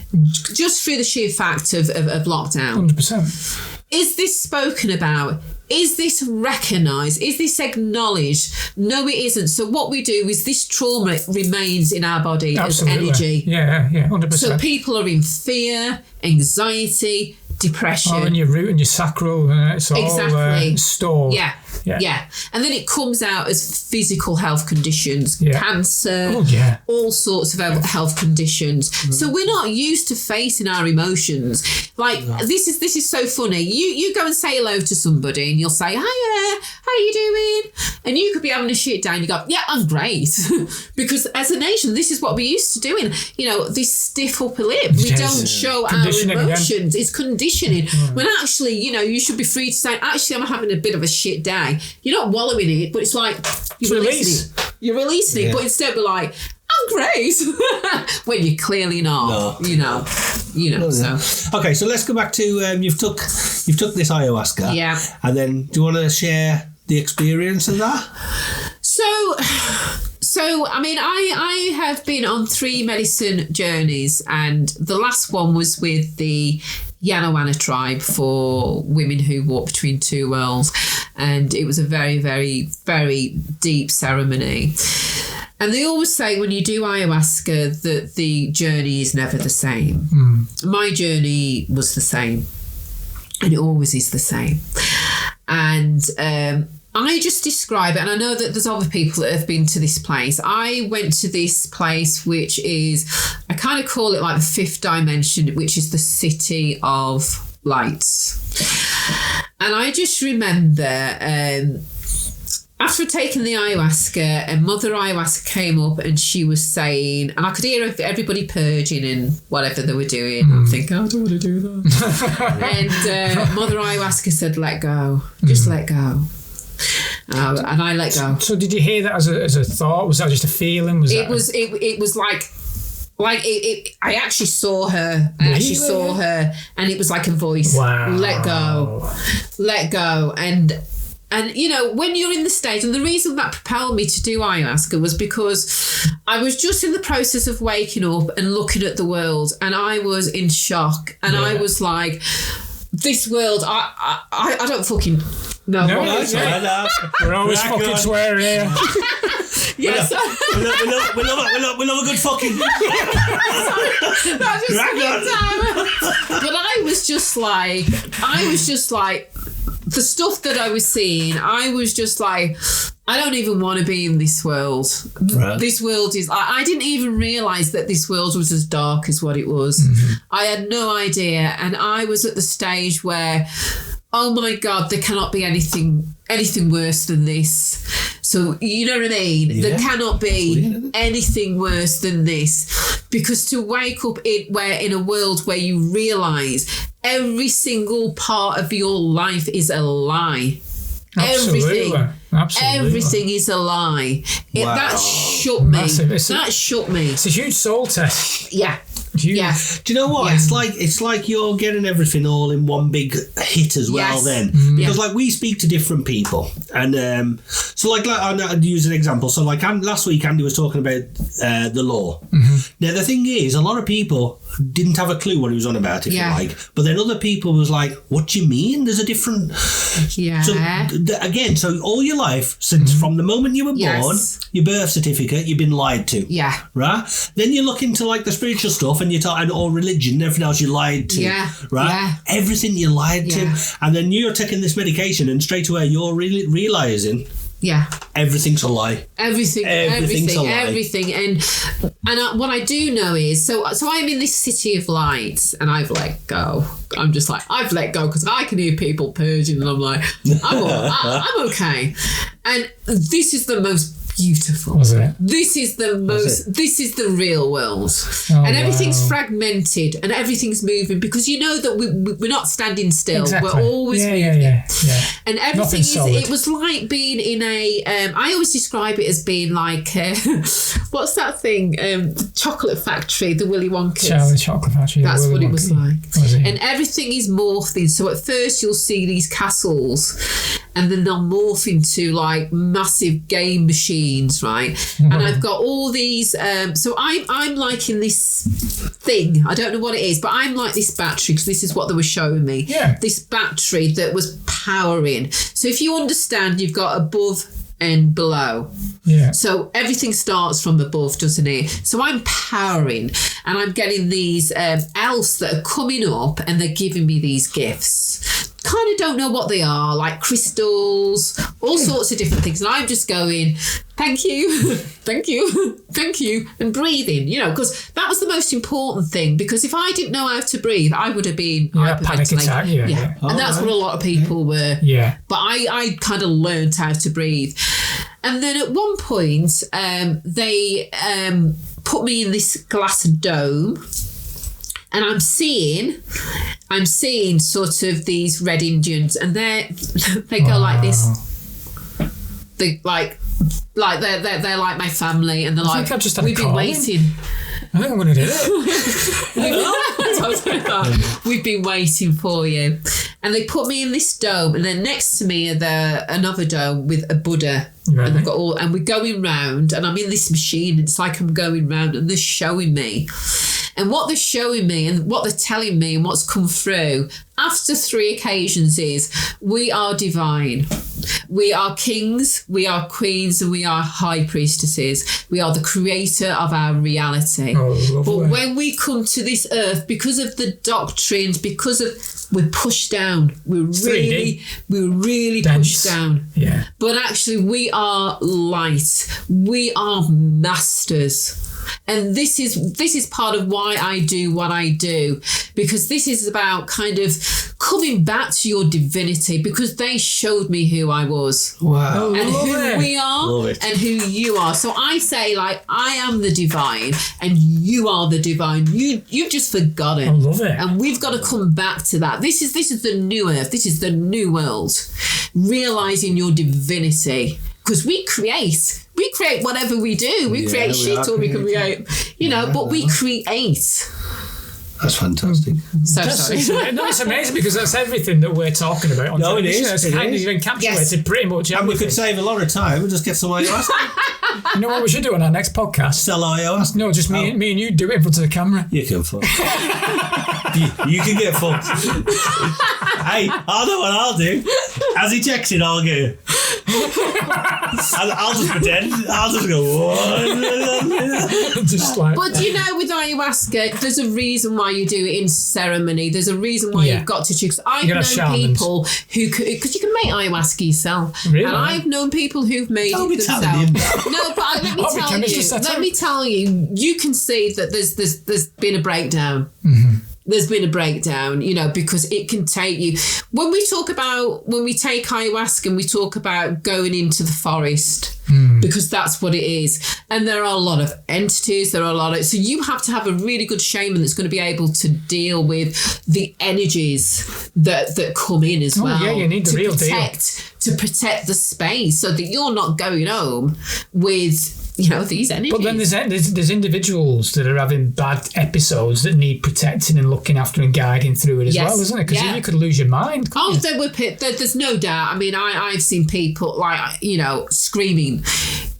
just through the sheer fact of lockdown. 100%. Is this spoken about? Is this recognised? Is this acknowledged? No, it isn't. So what we do is this trauma remains in our body as energy. Yeah, 100%. So people are in fear, anxiety, depression. In your root and your sacral, it's all stored. Yeah. And then it comes out as physical health conditions, cancer, all sorts of health conditions. So we're not used to facing our emotions. This is so funny. You go and say hello to somebody and you'll say, hiya, how you doing? And you could be having a shit day and you go, yeah, I'm great. Because as a nation, this is what we're used to doing. This stiff upper lip. We don't show our emotions. Again. It's conditioning. When actually, you should be free to say, actually, I'm having a bit of a shit day. You're not wallowing in it, but it's like you're releasing it. You're releasing it, but instead we're like, I'm great. When you're clearly not. So. Okay, so let's go back to you've took this ayahuasca. Yeah. And then do you want to share the experience of that? So I have been on 3 medicine journeys, and the last one was with the Yanawana tribe for women who walk between 2 worlds, and it was a very, very, very deep ceremony. And they always say when you do ayahuasca that the journey is never the same. My journey was the same, and it always is the same. And I just describe it, and I know that there's other people that have been to this place. I went to this place, which is, I kind of call it like the 5th dimension, which is the city of lights. And I just remember after taking the ayahuasca, and Mother Ayahuasca came up and she was saying, and I could hear everybody purging and whatever they were doing. I'm thinking, I don't want to do that. And Mother Ayahuasca said, let go. Just let go. And I let go. So did you hear that as a thought? Was that just a feeling? It was like I actually saw her. I actually saw her, and it was like a voice. Wow. Let go. And you know, when you're in the stage, and the reason that propelled me to do ayahuasca was because I was just in the process of waking up and looking at the world, and I was in shock, and I was like, this world, I don't fucking know. No, we're always fucking swearing here. Yes. We love a good fucking. But I was just like, the stuff that I was seeing, I was just like, I don't even want to be in this world. Right. This world is, I didn't even realise that this world was as dark as what it was. Mm-hmm. I had no idea. And I was at the stage where, oh my God, there cannot be anything worse than this. So, you know what I mean? Yeah. There cannot be anything worse than this. Because to wake up in a world where you realise every single part of your life is a lie. Absolutely. Everything is a lie. Wow. That shook me. That shook me. It's a huge soul test. Yeah. Huge. Yeah. Do you know what? Yeah. It's like you're getting everything all in one big hit as well. Yes. Then because like we speak to different people, and so like I'll use an example. So like last week Andy was talking about the law. Mm-hmm. Now the thing is, a lot of people didn't have a clue what he was on about, if you like. But then other people was like, "What do you mean? There's a different." Yeah. So again, so all your life since from the moment you were born, your birth certificate, you've been lied to. Yeah. Right. Then you look into like the spiritual stuff, and you're talking all religion, and everything else you lied to. Yeah. Right. Yeah. Everything you lied to, and then you're taking this medication, and straight away you're really realizing. Yeah. Everything's a lie. Everything. And what I do know is, so I'm in this city of lights, and I've let go. I'm just like, I've let go because I can hear people purging, and I'm like, I'm okay. And this is the most beautiful. Was it? This is the real world. And everything's fragmented and everything's moving, because you know that we're not standing still. Exactly. We're always moving. Yeah. And everything it was like being in a, I always describe it as being like, what's that thing? Chocolate Factory, the Willy Wonkas. Charlie Chocolate Factory. That's what it was like. And everything is morphing. So at first you'll see these castles, and then they'll morph into like massive game machines, right? And I've got all these. So I'm like in this thing. I don't know what it is, but I'm like this battery, because this is what they were showing me. Yeah. This battery that was powering. So if you understand, you've got above and below. Yeah. So everything starts from above, doesn't it? So I'm powering, and I'm getting these elves that are coming up, and they're giving me these gifts. Kind of don't know what they are, like crystals, all sorts of different things. And I'm just going, thank you, thank you, thank you, and breathing, because that was the most important thing. Because if I didn't know how to breathe, I would have been panic attack. Yeah. And that's what a lot of people were. Yeah. But I kind of learned how to breathe. And then at one point, they put me in this glass dome. And I'm seeing sort of these red Indians, and they go like this. They like they're like my family, and they're like, we've been waiting. I think I'm going to do it. We've been waiting for you. And they put me in this dome, and then next to me are another dome with a Buddha. Right. And they've got and we're going round, and I'm in this machine, and it's like I'm going round, and they're showing me. And what they're showing me, and what they're telling me, and what's come through after 3 occasions is, we are divine. We are kings, we are queens, and we are high priestesses. We are the creator of our reality. Oh, but when we come to this earth, because of the doctrines, because of, we're pushed down. We're really pushed down. Yeah. But actually, we are light. We are masters. And this is part of why I do what I do, because this is about kind of coming back to your divinity, because they showed me who I was. Wow. And who we are and who you are. So I say, like, I am the divine and you are the divine. You've just forgotten. I love it. And we've got to come back to that. This is the new earth. This is the new world. Realising your divinity. Because we create whatever we do. We create shit or we can create, but we create. That's fantastic. Sorry. No, it's amazing, because that's everything that we're talking about on television. It is. It's kind of encapsulated pretty much everything. And we could save a lot of time. We'll just get some ayahuasca. You know what we should do on our next podcast? Sell ayahuasca. No, just me and you do it in front of the camera. You can fuck. you can get fucked. Hey, I know what I'll do. As he checks it, I'll go. I'll just pretend. I'll just go. Just like. But with ayahuasca, there's a reason why you do it in ceremony. There's a reason why you've got to choose. I've known people who could, because you can make ayahuasca yourself. Really? And I've known people who've made it themselves. No, but let me tell you, you can see that there's been a breakdown. Mm-hmm. There's been a breakdown, because it can take you. When we take ayahuasca and we talk about going into the forest, because that's what it is. And there are a lot of entities, so you have to have a really good shaman that's going to be able to deal with the energies that come in as well. Yeah, you need the real deal. To protect the space so that you're not going home with these energies. But then there's individuals that are having bad episodes that need protecting and looking after and guiding through it as well, isn't it? Because you could lose your mind. There's no doubt. I mean, I've seen people screaming,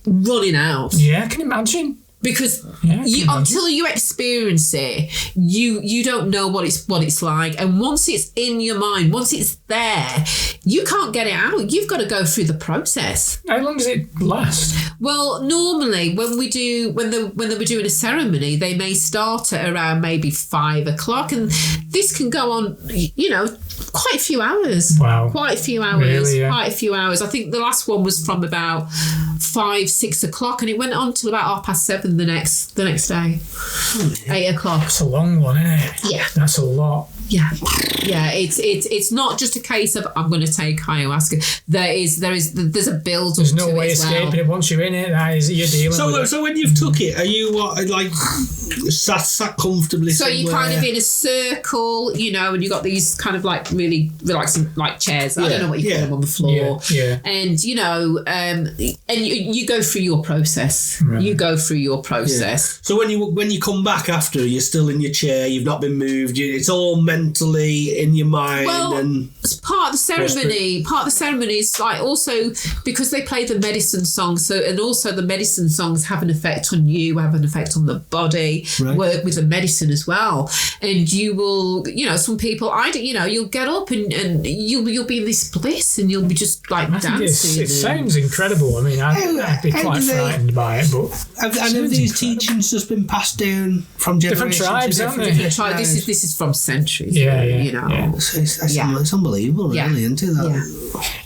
running out. Yeah, I can imagine. Because until you experience it, you don't know what it's like. And once it's in your mind, once it's there, you can't get it out. You've got to go through the process. How long does it last? Well, normally when they were doing a ceremony, they may start at around maybe 5 o'clock, and this can go on, quite a few hours. Wow. Quite a few hours. Really, yeah. Quite a few hours. I think the last one was from about 5-6 o'clock, and it went on till about 7:30 the next day. 8 o'clock. That's a long one, isn't it? Yeah. That's a lot. Yeah. It's not just a case of I'm going to take ayahuasca. There's a build up. There's no way escaping it once you're in it. You're dealing with it. So when you've took it, are you sat comfortably? So somewhere? you're kind of in a circle, and you got these kind of like really relaxing like chairs. I don't know what you call them on the floor. Yeah. And and you go through your process. Right. You go through your process. Yeah. So when you come back after, you're still in your chair. You've not been moved. It's all mentally in your mind. Well, and it's part of the ceremony. Part of the ceremony is like also because they play the medicine songs. So and also the medicine songs have an effect on you, have an effect on the body. Right. Work with the medicine as well, and you will. Some people, you'll get up and you'll be in this bliss, and you'll be just like dancing. It sounds incredible. I mean, I'd be quite frightened by it, but have these teachings just been passed down from generations? Different tribes, haven't they? Different tribes. This is from centuries. Yeah. It's unbelievable, really, isn't it? Yeah.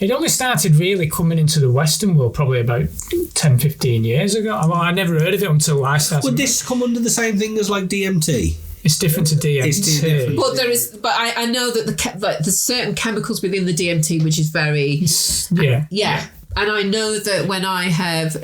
It only started really coming into the Western world probably about 10-15 years ago. I never heard of it until I started. Would this come under the same thing as like DMT? It's different to DMT. It's different. But I know that there's certain chemicals within the DMT which is very yeah. And I know that when I have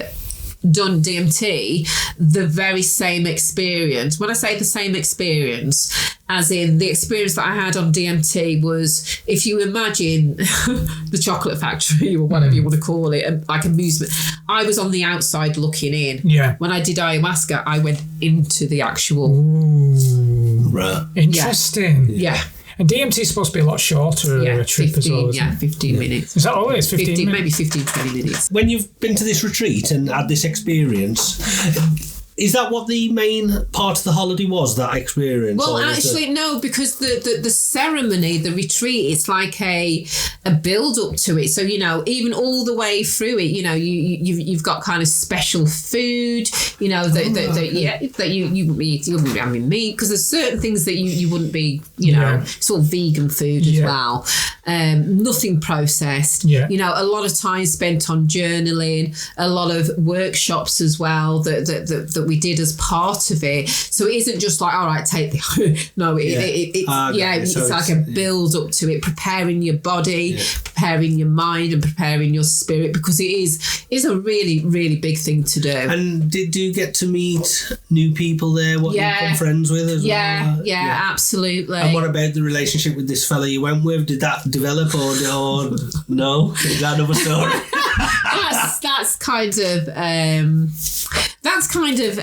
done DMT, the very same experience. When I say the same experience, as in the experience that I had on DMT was, if you imagine the chocolate factory or whatever you want to call it, like amusement, I was on the outside looking in. Yeah. When I did ayahuasca, I went into the actual. Ooh. Right. Interesting. Yeah. And DMT is supposed to be a lot shorter a trip 15, as well. Yeah, 15 minutes. Is that all it is? 15 minutes? Maybe 15, 20 minutes. When you've been to this retreat and had this experience, is that what the main part of the holiday was, that experience? Well, actually, no, because the ceremony, the retreat, it's like a build-up to it. So, even all the way through it, you've got kind of special food, that you wouldn't be having meat, because there's certain things that you wouldn't be, it's all vegan food as well. Nothing processed. Yeah. A lot of time spent on journaling, a lot of workshops as well that we did as part of it. So it isn't just like, all right, take the no, it's like a build up to it, preparing your body, preparing your mind, and preparing your spirit, because it is a really, really big thing to do. And do you get to meet new people there? What you become friends with as well? Yeah, absolutely. And what about the relationship with this fella you went with? Did that develop or no? Is that another story? that's kind of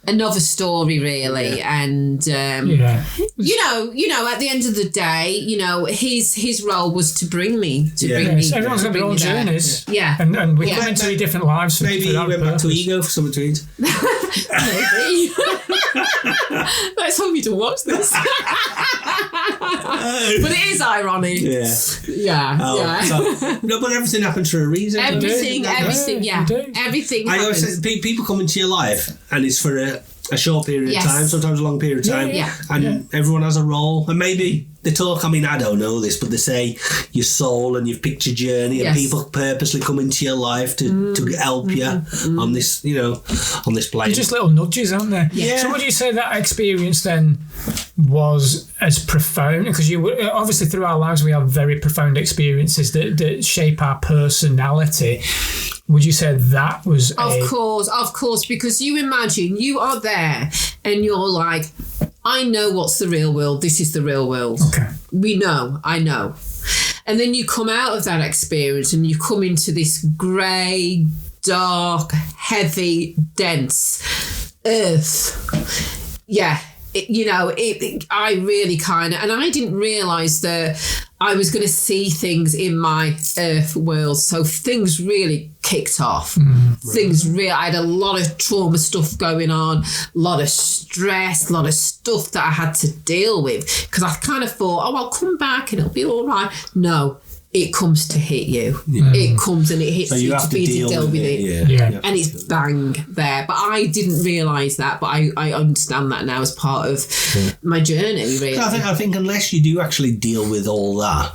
another story, really. And you know, at the end of the day, you know, his role was to bring me everyone's got their own journeys, and we come into different lives. Maybe you went back to Ego for something to eat. Maybe. Let's hope you don't watch this. But it is ironic. But everything happens for a reason. Everything happens. I always say people come into your life and it's for a short period of time, sometimes a long period of time, and everyone has a role, and maybe they talk, I mean, I don't know this, but they say your soul and you've picked your journey, and people purposely come into your life to help you on this, you know, on this plane. Just little nudges, aren't there? Yeah. So would you say that experience then was as profound? Because you obviously through our lives we have very profound experiences that shape our personality. Would you say that was Of course, because you imagine you are there and you're like, I know what's the real world. This is the real world. Okay. I know. And then you come out of that experience and you come into this grey, dark, heavy, dense earth. Yeah. I really kind of, and I didn't realise that I was going to see things in my earth world. So things really kicked off. I had a lot of trauma stuff going on, a lot of stress, a lot of stuff that I had to deal with, because I kind of thought, I'll come back and it'll be all right. No. It comes to hit you. It comes and it hits you to be to deal with it. And it's bang there. But I didn't realise that, but I understand that now as part of my journey, really. I think unless you do actually deal with all that,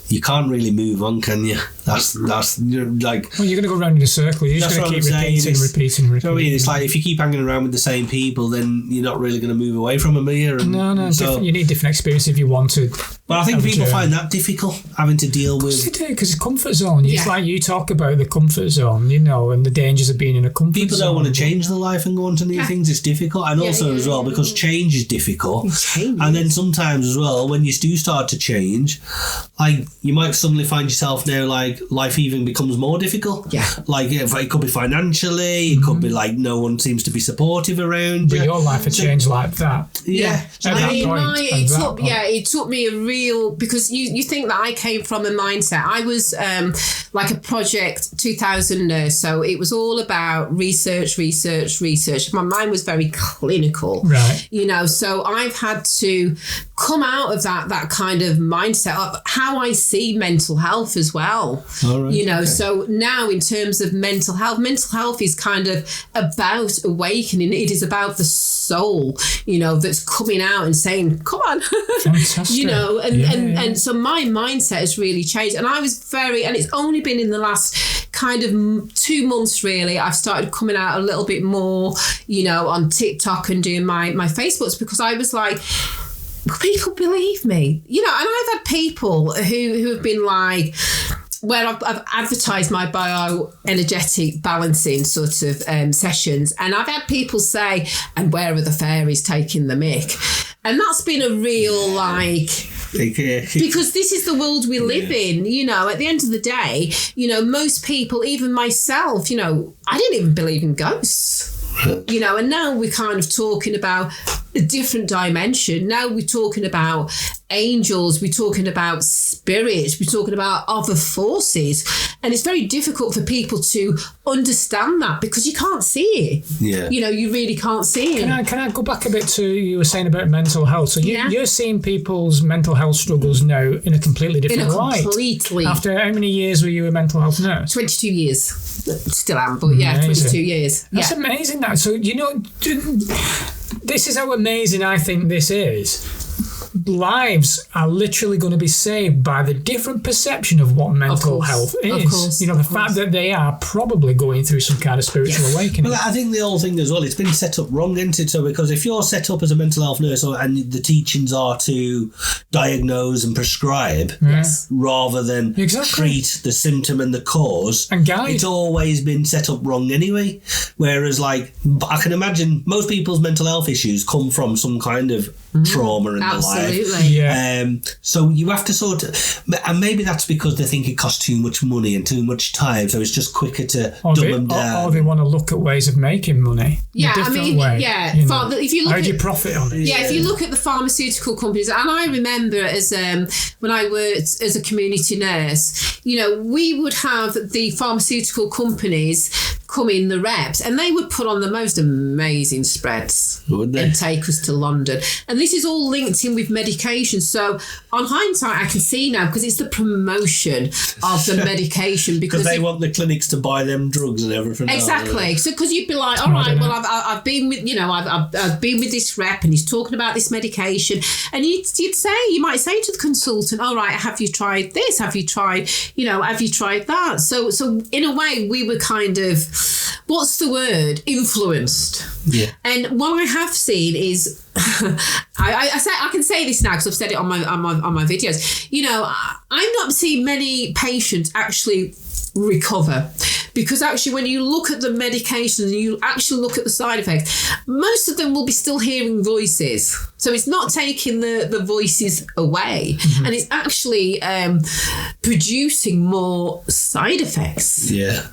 you can't really move on, can you? That's like... Well, you're going to go round in a circle. You're just going to keep repeating. You know what I mean? It's like if you keep hanging around with the same people, then you're not really going to move away from them, are you? No. So, you need different experience if you want to. But I think people find that difficult, having to deal with... They do, because it's comfort zone. It's like you talk about the comfort zone, you know, and the dangers of being in a comfort zone. People don't want to change their life and go on to new things. It's difficult. And also as well, because change is difficult. And then sometimes as well, when you do start to change, like you might suddenly find yourself now, like life even becomes more difficult. Like it could be financially, it could be like no one seems to be supportive around you. But your life had changed like that. It took me a real, because you think that I came from a mindset. I was like a Project 2000 nurse, so it was all about research. My mind was very clinical, right? You know, so I've had to come out of that kind of mindset of how I see mental health as well. You know, so now in terms of mental health is kind of about awakening. It is about the soul, you know, that's coming out and saying, come on. Fantastic. You know, and so my mindset has really changed, and I was and it's only been in the last kind of 2 months really I've started coming out a little bit more, you know, on TikTok and doing my Facebooks, because I was like, people believe me, you know. And I've had people who have been like, where I've advertised my bioenergetic balancing sort of sessions, and I've had people say, and where are the fairies taking the mick? And that's been a real because this is the world we live in, you know. At the end of the day, you know, most people, even myself, you know, I didn't even believe in ghosts. You know, and now we're kind of talking about a different dimension. Now we're talking about angels, we're talking about spirits, we're talking about other forces, and it's very difficult for people to understand that because you can't see it. You know, you really can't see it. Can I go back a bit to you were saying about mental health? So you're seeing people's mental health struggles now in a completely different light. After how many years were you a mental health nurse? 22 years. Still am, but 22 years. That's amazing. That. So, you know, this is how amazing I think this is. lives are literally going to be saved by the different perception of what mental health is. Of course, the fact that they are probably going through some kind of spiritual awakening. Well, I think the whole thing as well, it's been set up wrong, isn't it? So because if you're set up as a mental health nurse and the teachings are to diagnose and prescribe rather than treat the symptom and the cause, and guide, it's always been set up wrong anyway. Whereas, like, I can imagine most people's mental health issues come from some kind of trauma in their life. Yeah. So you have to sort of, and maybe that's because they think it costs too much money and too much time, so it's just quicker to dumb them down. Or they want to look at ways of making money. Yeah, in a different way, if you look how do you profit on it? Yeah, if you look at the pharmaceutical companies, and I remember as when I worked as a community nurse, we would have the pharmaceutical companies come in, the reps, and they would put on the most amazing spreads and take us to London. And this is all linked in with medication. So on hindsight, I can see now, because it's the promotion of the medication. Because they want the clinics to buy them drugs and everything. Exactly. So because you'd be like, all right, well, I've been with, I've been with this rep and he's talking about this medication. And you might say to the consultant, all right, have you tried this? Have you tried, have you tried that? So in a way, we were kind of, what's the word? Influenced. Yeah. And what I have seen is, I can say this now because I've said it on my videos. I'm not seeing many patients actually recover, because actually when you look at the medication and you actually look at the side effects, most of them will be still hearing voices. So it's not taking the voices away, and it's actually producing more side effects. Yeah.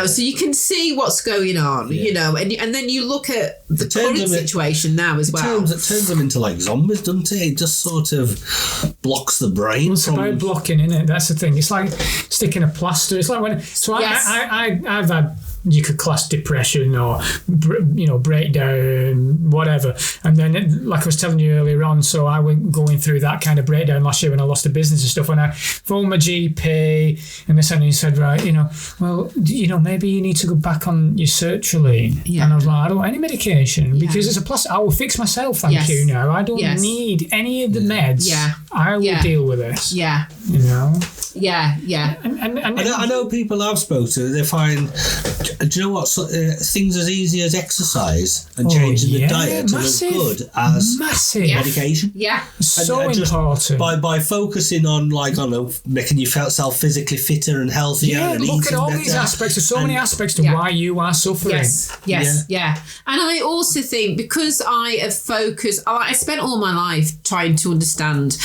So you can see what's going on, and then you look at the current situation now as well. It turns them into like zombies, doesn't it? It just sort of blocks the brain. It's about blocking, isn't it? That's the thing. It's like sticking a plaster. It's like when... I've had, you could class depression or, breakdown, whatever. And then, like I was telling you earlier on, so I went going through that kind of breakdown last year when I lost the business and stuff. When I phoned my GP and he said, right, maybe you need to go back on your sertraline. Yeah. And I was like, I don't want any medication because it's a plaster. I will fix myself, thank you now. I don't need any of the meds. Yeah. I will deal with this. Yeah. Yeah, yeah. And I know people I've spoken to, they find, do you know what, things as easy as exercise and changing the diet are as good as medication. Yeah. So important. By focusing on, making yourself physically fitter and healthier. Yeah, and look at all these aspects. There's so many aspects to why you are suffering. Yes. And I also think, because I have focused, I spent all my life trying to understand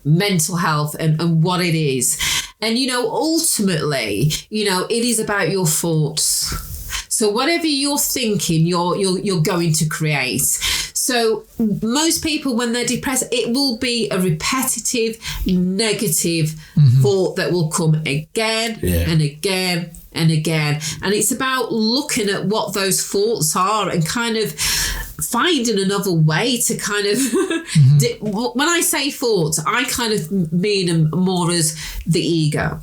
mental health and what it is. And, ultimately, it is about your thoughts. So whatever you're thinking, you're going to create. So most people, when they're depressed, it will be a repetitive, negative thought that will come again and again and again. And it's about looking at what those thoughts are and kind of finding another way to kind of when I say thoughts, I kind of mean them more as the ego.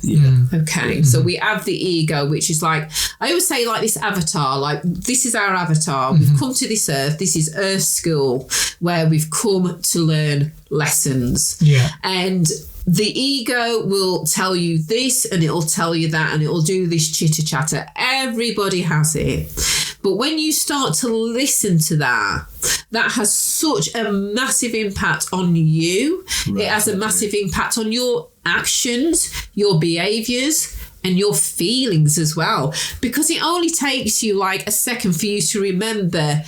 Okay, so we have the ego, which is like, I always say, like this avatar, like this is our avatar. We've come to this earth. This is Earth School, where we've come to learn lessons. And the ego will tell you this and it'll tell you that and it'll do this chitter chatter. Everybody has it. But when you start to listen to that has such a massive impact on you. Right. It has a massive impact on your actions, your behaviours, and your feelings as well. Because it only takes you like a second for you to remember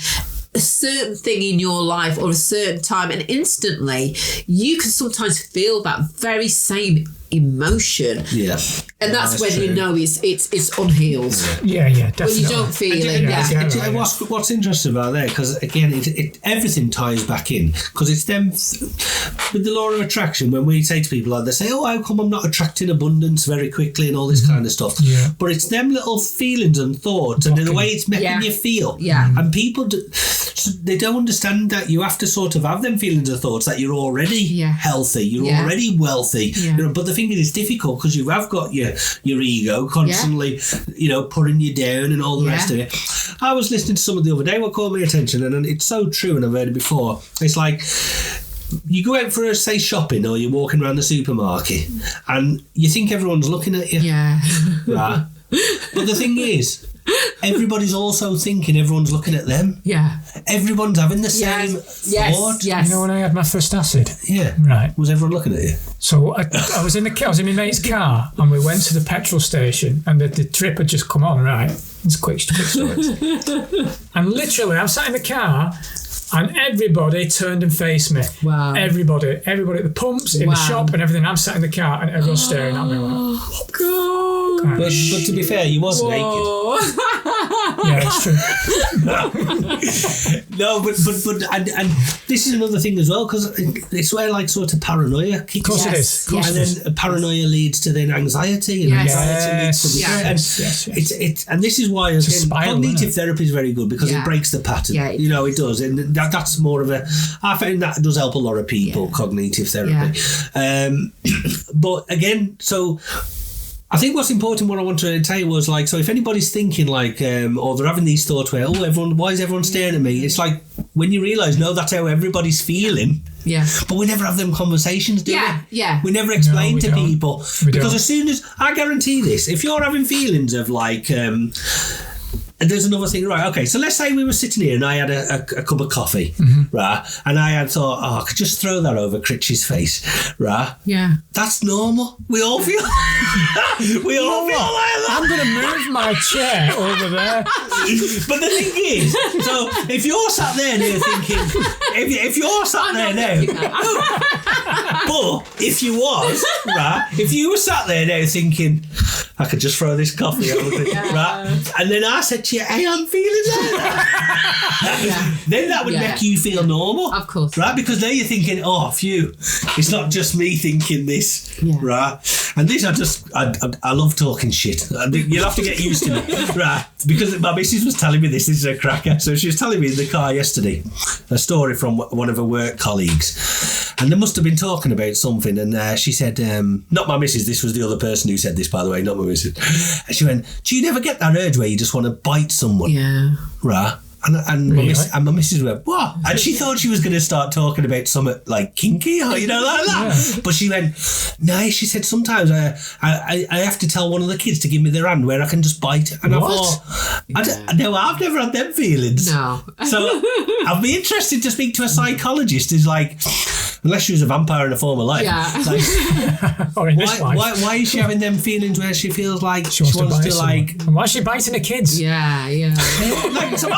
a certain thing in your life or a certain time, and instantly you can sometimes feel that very same emotion. Yeah. And that's when true. You know it's unhealed. Yeah, definitely. When you don't feel it. What's interesting about that, because again, everything ties back in, because it's them with the law of attraction. When we say to people, they say, "Oh, how come I'm not attracting abundance very quickly?" and all this kind of stuff. Yeah. But it's them little feelings and thoughts, and the way it's making you feel. Yeah. And people they don't understand that you have to sort of have them feelings and thoughts that you're already healthy, you're already wealthy. Yeah. But the thing is, it's difficult because you have got your ego constantly, putting you down and all the rest of it. I was listening to someone the other day what caught my attention, and it's so true, and I've heard it before. It's like, you go out for, say, shopping, or you're walking around the supermarket and you think everyone's looking at you. Yeah. Right? But the thing is, everybody's also thinking everyone's looking at them. Yeah. Everyone's having the same thought. Yes. You know when I had my first acid? Yeah. Right. Was everyone looking at you? So I was in my mate's car and we went to the petrol station and the trip had just come on, right? It's quick stories. And literally I'm sat in the car and everybody turned and faced me. Wow. Everybody at the pumps, in the shop and everything. I'm sat in the car and everyone's staring at me like, oh, God. But to be fair, you was naked. Yeah, that's true. No, but and this is another thing as well, because it's where like sort of paranoia kicks in. Of course it is. And then paranoia leads to then anxiety, and anxiety leads to Yes. And this is why again, cognitive therapy is very good, because it breaks the pattern. Yeah, it does, and that's more of a. I find that does help a lot of people. Cognitive therapy, but again, so. I think what's important, what I wanted to tell you was like, so if anybody's thinking like, or they're having these thoughts where, why is everyone staring at me? It's like, when you realise, no, that's how everybody's feeling. Yeah. But we never have them conversations, do we? Yeah. We never explain to people. Because as soon as, I guarantee this, if you're having feelings of like, and there's another thing, right? Okay, so let's say we were sitting here and I had a cup of coffee, right? And I had thought, I could just throw that over Critch's face, right? Yeah. That's normal. We all feel we all feel like that. I'm going to move my chair over there. But the thing is, so if you're sat there now thinking, if you're sat there now, but if you was, right? If you were sat there now thinking, I could just throw this coffee over, right? And then I said to you, hey, I'm feeling that. Then that would make you feel normal. Of course. Right? Because now you're thinking, oh, phew, it's not just me thinking this. Right? And this, I love talking shit. You'll have to get used to it. Right? Because my missus was telling me this is a cracker. So she was telling me in the car yesterday a story from one of her work colleagues. And they must have been talking about something. And she said, not my missus, this was the other person who said this, by the way, not my missus. And she went, do you never get that urge where you just want to bite someone? Yeah. Right? And really? my missus went, what? And she thought she was going to start talking about something like kinky or, like that. Yeah. But she went, no, she said, sometimes I have to tell one of the kids to give me their hand where I can just bite. And what? I thought, no, I've never had them feelings. No. So I'd be interested to speak to a psychologist who's like, unless she was a vampire in a former life. Yeah. Like, or in this life. Why is she having them feelings where she feels like she wants to like... And why is she biting the kids? Yeah. Like, so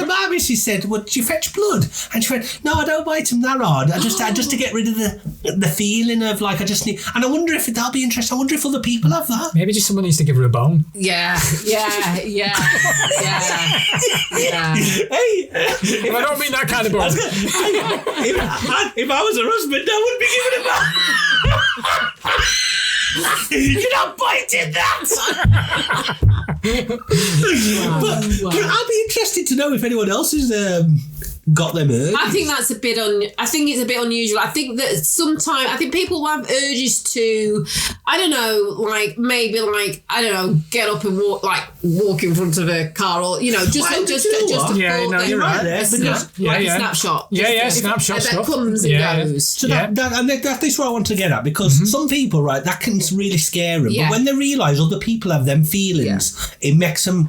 my missus said, well, do you fetch blood? And she went, no, I don't bite them that hard. I just to get rid of the feeling of like, I just need... And I wonder if that'll be interesting. I wonder if other people have that. Maybe just someone needs to give her a bone. Yeah. Hey, I don't mean that kind of bone. If I was her husband, I wouldn't be giving it back. You're not biting that. But I'd be interested to know if anyone else has got them urges. I think that's a bit I think it's a bit unusual. I think that sometimes people have urges to, I don't know, like maybe like, I don't know, get up and walk in front of a car, or just you're right there. A snapshot. Snapshot that comes and goes. So that's what I want to get at, because some people, right, that can really scare them. But when they realise other people have them feelings, it makes them,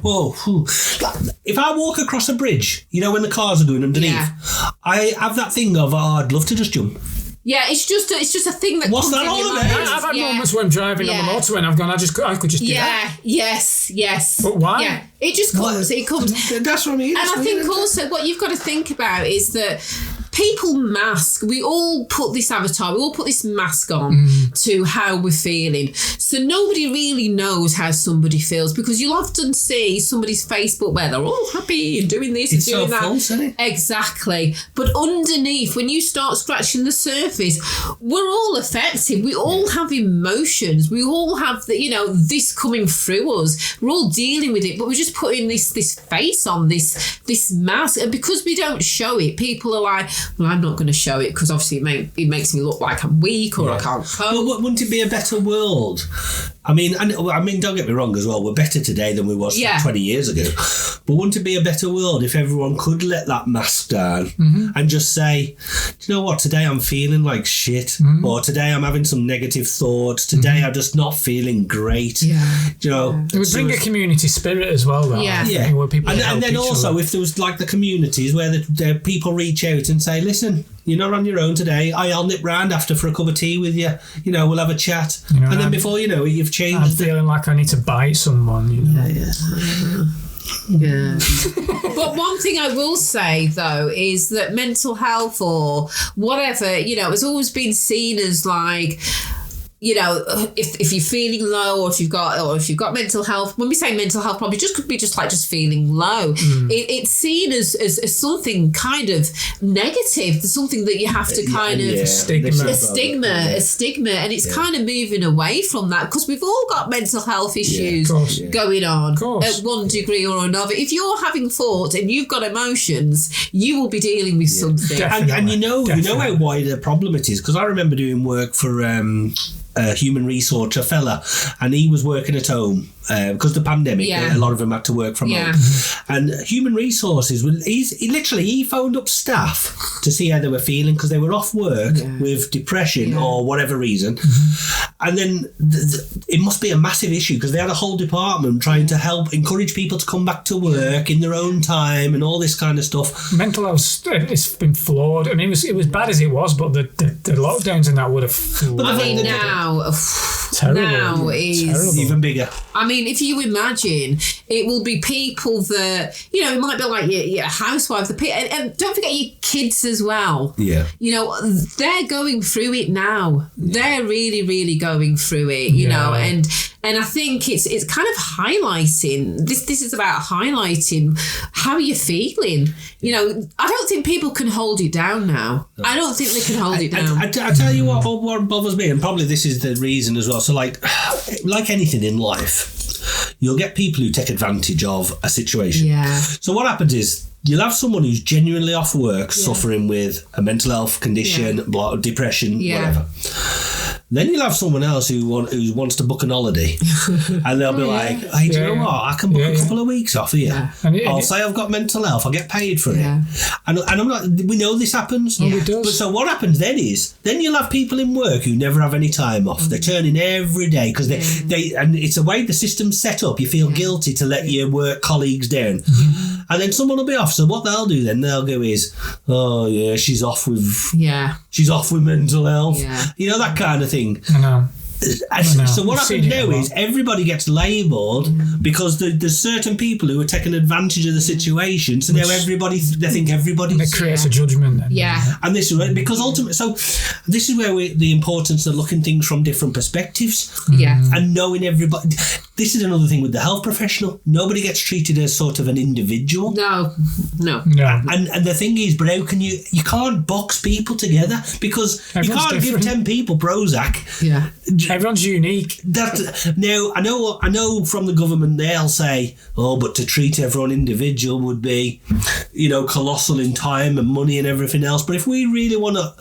if I walk across a bridge, when the cars are going underneath, I have that thing of, I'd love to just jump. Yeah, it's just a thing that. What's comes that all in about? I've had moments when I'm driving on the motorway and I've gone, I could just do that. Yes. But why? Yeah, it just comes. It comes. That's what I mean. And I think also what you've got to think about is that people mask. We all put this avatar. We all put this mask on to how we're feeling. So nobody really knows how somebody feels, because you'll often see somebody's Facebook where they're all happy and doing this and doing that. False, isn't it? Exactly. But underneath, when you start scratching the surface, we're all affected. We all have emotions. We all have this coming through us. We're all dealing with it, but we're just putting this face on, this mask. And because we don't show it, people are like, well, I'm not going to show it because obviously it makes me look like I'm weak or I can't cope. But wouldn't it be a better world I mean, don't get me wrong as well. We're better today than we was 20 years ago. But wouldn't it be a better world if everyone could let that mask down and just say, do you know what? Today I'm feeling like shit, or today I'm having some negative thoughts. Today I'm just not feeling great. Yeah. You know, it would bring a community spirit as well. Though, where people and then also other. If there was like the communities where the people reach out and say, listen, you're not on your own today. I'll nip round after for a cup of tea with you. You know, we'll have a chat. You know, and then before you know it, you've changed. I'm feeling like I need to bite someone. You know? Yeah. But one thing I will say though is that mental health or whatever, you know, has always been seen as like, you know, if you're feeling low or if you've got mental health, when we say mental health, probably just could be just feeling low. It's seen as something kind of negative, something that you have to kind of a stigma, and it's kind of moving away from that because we've all got mental health issues going on at one degree or another. If you're having thoughts and you've got emotions, you will be dealing with something. And you know how wide the problem it is, because I remember doing work for a human resource fella, and he was working at home because the pandemic, a lot of them had to work from home. And human resources, he phoned up staff to see how they were feeling because they were off work with depression or whatever reason. And then it must be a massive issue because they had a whole department trying to help encourage people to come back to work in their own time and all this kind of stuff. Mental health, it's been flawed. I mean, it was bad as it was, but the lockdowns and that would have. But I mean, now is even bigger. I mean, if you imagine, it will be people that, you know, it might be like your housewife, and don't forget your kids as well. Yeah. You know, they're going through it now. They're really, really going through it, you know, and I think it's kind of highlighting, this is about highlighting how you're feeling. You know, I don't think people can hold it down now. No. I don't think they can hold it down. I tell you what bothers me, and probably this is the reason as well. So like anything in life, you'll get people who take advantage of a situation. Yeah. So what happens is, you'll have someone who's genuinely off work, suffering with a mental health condition, depression, whatever. Then you'll have someone else who wants to book an holiday, and they'll be like, "Hey, do you know what? I can book a couple of weeks off here. I'll say I've got mental health. I'll get paid for it." And I'm not. We know this happens. But so what happens then is, you'll have people in work who never have any time off. They're turning every day because they and it's the way the system's set up. You feel guilty to let your work colleagues down, and then someone will be off. So what they'll do then, they'll go is, "Oh yeah, she's off with mental health." You know, that kind of thing. I know. So what happens now is everybody gets labelled because there's certain people who are taking advantage of the situation. So now they think everybody. It creates a judgment then. And this is because ultimately, so this is where the importance of looking things from different perspectives. And knowing everybody. This is another thing with the health professional. Nobody gets treated as sort of an individual. No. And the thing is, but how can you can't box people together because everyone's you can't give 10 people Prozac. Everyone's unique. Now, I know from the government they'll say, but to treat everyone individual would be, you know, colossal in time and money and everything else. But if we really want to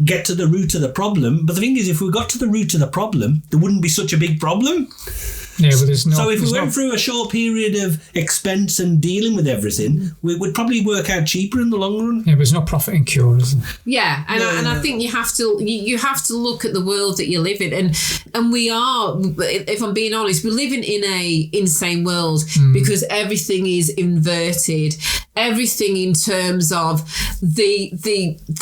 get to the root of the problem, but the thing is, if we got to the root of the problem, there wouldn't be such a big problem. Yeah, but there's no. So if we went through a short period of expense and dealing with everything, we would probably work out cheaper in the long run. Yeah, but there's no profit in cure, is there? Yeah, and I think you have to look at the world that you live in, and we are, if I'm being honest, we're living in a insane world because everything is inverted. Everything in terms of the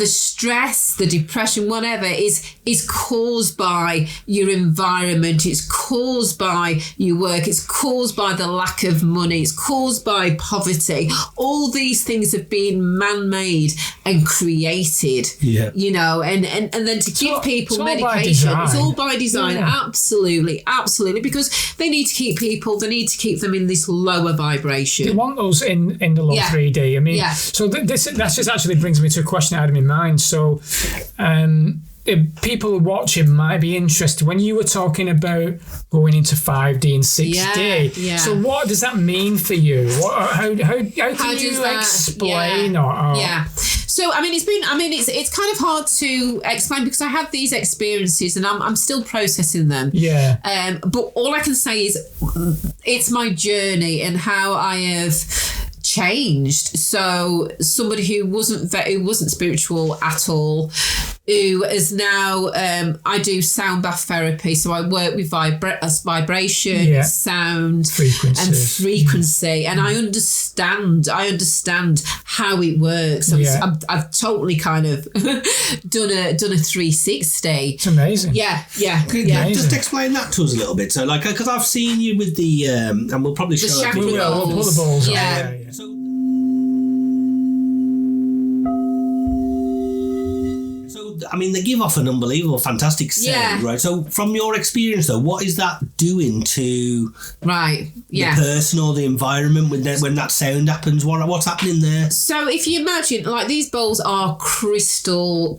stress, the depression, whatever is caused by your environment. It's caused by your work. It's caused by the lack of money. It's caused by poverty. All these things have been man-made and created. You know, and then to give people medication, it's all by design. Absolutely, because they need to keep them in this lower vibration. They want us in the low 3D. I mean, so that just actually brings me to a question I had in my mind. So, if people watching might be interested when you were talking about going into 5D and 6D. So, what does that mean for you? How can you explain? So, I mean, it's kind of hard to explain because I have these experiences and I'm still processing them. Yeah. But all I can say is it's my journey and how I have changed. So somebody who wasn't spiritual at all, who is now, I do sound bath therapy. So I work with vibration, sound, frequency. And I understand how it works. I've totally kind of done a 360. It's amazing. Yeah. Just explain that to us a little bit. So, like, because I've seen you with the, and we'll probably show the it. We'll put the balls on. Yeah. So, I mean, they give off an unbelievable, fantastic sound, right? So, from your experience, though, what is that doing to the person or the environment when that sound happens? What's happening there? So, if you imagine, like, these bowls are crystal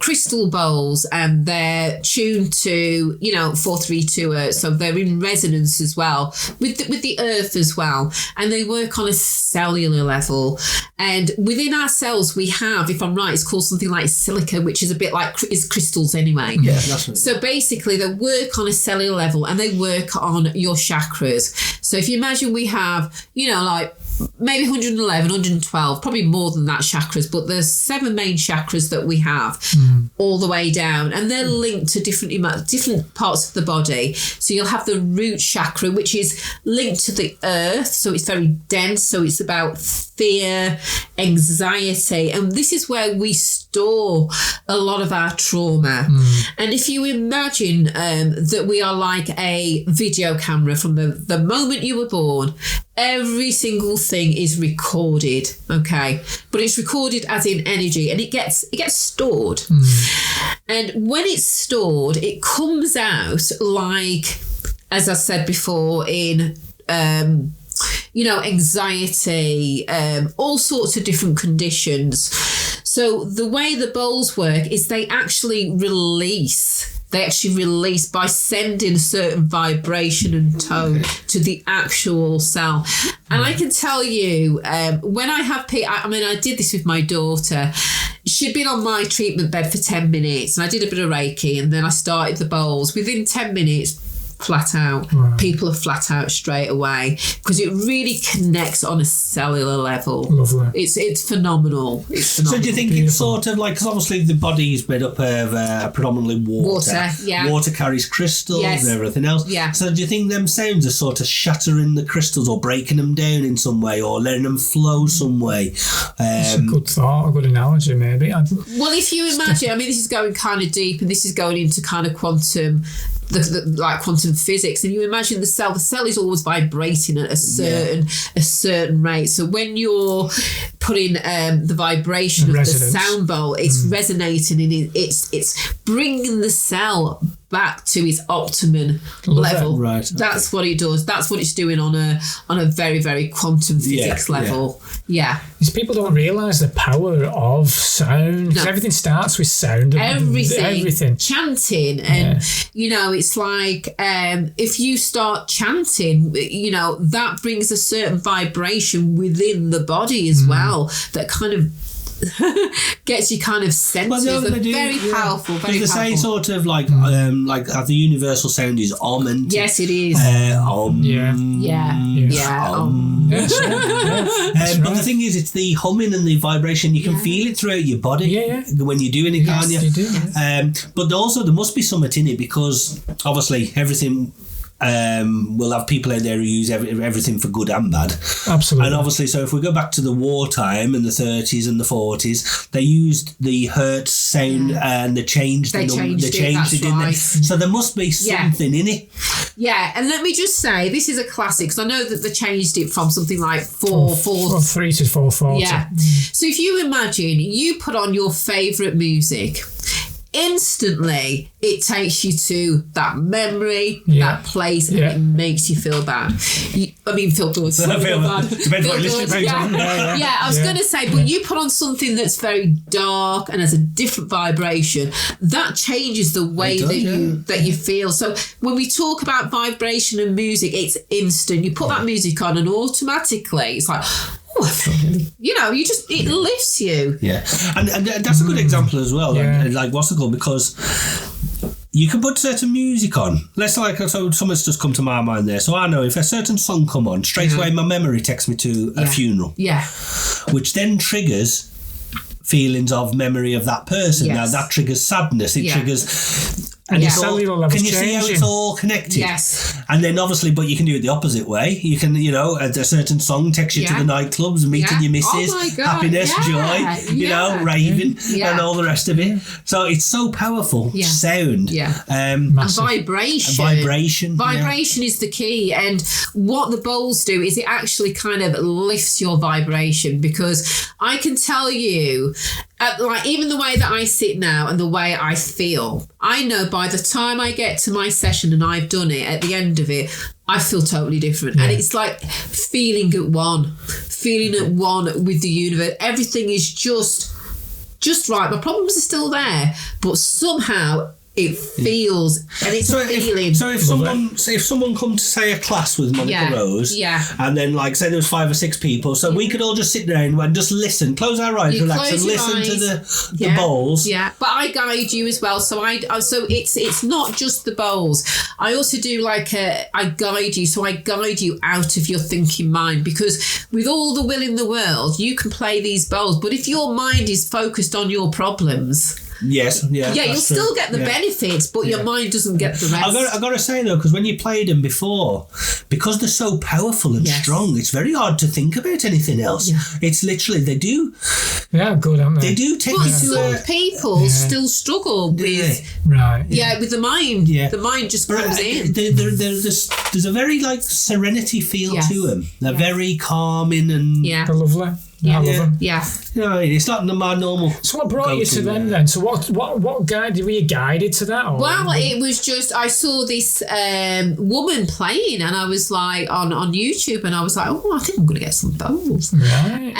bowls, and they're tuned to 432 hertz, so they're in resonance as well with the earth as well, and they work on a cellular level. And within our cells, we have, if I'm right, it's called something like silica, which is a bit like is crystals anyway. Yeah, that's right. So basically, they work on a cellular level and they work on your chakras. So if you imagine we have, like maybe 111, 112, probably more than that chakras, but there's 7 main chakras that we have all the way down, and they're linked to different parts of the body. So you'll have the root chakra, which is linked to the earth, so it's very dense, so it's about fear, anxiety, and this is where we store a lot of our trauma. And if you imagine that we are like a video camera from the moment you were born, every single thing is recorded, okay? But it's recorded as in energy, and it gets stored. And when it's stored, it comes out like, as I said before, in anxiety, all sorts of different conditions. So the way the bowls work is they actually release by sending a certain vibration and tone to the actual cell. And I can tell you, when I have I did this with my daughter. She'd been on my treatment bed for 10 minutes and I did a bit of Reiki, and then I started the bowls. Within 10 minutes, flat out. Wow. People are flat out straight away because it really connects on a cellular level. Lovely. It's phenomenal. So do you think it's sort of like, because obviously the body is made up of predominantly water. Water carries crystals and everything else. Yeah. So do you think them sounds are sort of shattering the crystals or breaking them down in some way or letting them flow some way? It's a good thought, a good analogy maybe. Well, if you imagine, this is going kind of deep, and this is going into kind of quantum, like quantum physics, and you imagine the cell is always vibrating at a certain rate. So when you're putting the vibration of the sound bowl, it's resonating, and it's bringing the cell back to its optimum level. Right. That's what it does. That's what it's doing on a very, very quantum physics level. Yeah. Because people don't realise the power of sound. Because everything starts with sound. Everything. Chanting. And, it's like if you start chanting, that brings a certain vibration within the body as well that kind of gets you kind of sensitive. Very powerful. Very powerful. Say sort of like the universal sound is om, and yes, it is. Om. But the thing is, it's the humming and the vibration. You can feel it throughout your body when you're doing it, can't you? You do. But also there must be something in it, because obviously everything. We'll have people out there who use everything for good and bad. Absolutely. And obviously, so if we go back to the wartime in the 30s and the 40s, they used the hertz sound and they changed it, didn't they? So there must be something in it. Yeah, and let me just say, this is a classic, because I know that they changed it from something like 4/3 to 4/40. Yeah. So if you imagine you put on your favourite music, instantly it takes you to that memory, that place, and it makes you feel bad. Feel good. Feel bad. Depends what you're listening to. Yeah, I was going to say, but you put on something that's very dark and has a different vibration, that changes the way that you feel. So when we talk about vibration and music, it's instant. You put that music on and automatically it's like, you know, it lifts you. Yeah, and that's a good example as well. Yeah. Like what's it called? Because you can put certain music on. Let's so something's just come to my mind there. So I know if a certain song come on, straight away my memory takes me to a funeral. Yeah. Which then triggers feelings of memory of that person. Yes. Now that triggers sadness. It triggers. And your cellular levels can you see how it's all connected? Yes. And then obviously, but you can do it the opposite way. You can, you know, a certain song takes you to the nightclubs, meeting your missus, oh my God. happiness, joy, you know, raving, and all the rest of it. So it's so powerful. Sound. Yeah. And vibration. Vibration is the key. And what the bowls do is it actually kind of lifts your vibration, because I can tell you, like even the way that I sit now and the way I feel, I know by the time I get to my session and I've done it, at the end of it, I feel totally different. And it's like feeling at one with the universe. Everything is just right. My problems are still there, but somehow it feels, and it's a feeling. So if someone come to say a class with Monica Rose, and then like say there was 5 or 6 people, so we could all just sit there and just listen, close our eyes, relax, and listen to the bowls. Yeah, but I guide you as well. So it's not just the bowls. I also do I guide you. So I guide you out of your thinking mind, because with all the will in the world, you can play these bowls, but if your mind is focused on your problems. Yes, you'll still get the benefits, but your mind doesn't get the rest. I've got to say though, because when you played them before, because they're so powerful and strong, it's very hard to think about anything else. It's literally they do. Yeah, good, aren't they? They do take you to some people still struggle with with the mind. Yeah. The mind just comes in. There's a very like serenity feel to them. They're very calming and they're lovely. I love them. Yeah. You know, it's not my normal. So what brought you to them then? So what guide were you guided to that? Or? Well, it was just I saw this woman playing, and I was like on YouTube, and I was like, oh, I think I'm going to get some bowls. Right.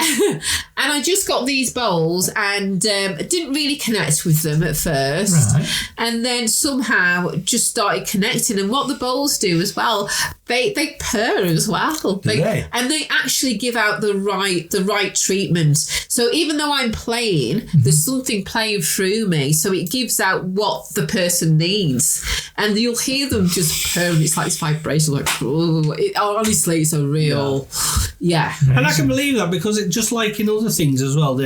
And I just got these bowls, and didn't really connect with them at first, and then somehow just started connecting. And what the bowls do as well, they purr as well. And they actually give out the right treatment. So even though I'm playing, there's something playing through me, so it gives out what the person needs, and you'll hear them just purr. It's like this vibration, like honestly, it's a real And I can believe that, because it just like in other things as well.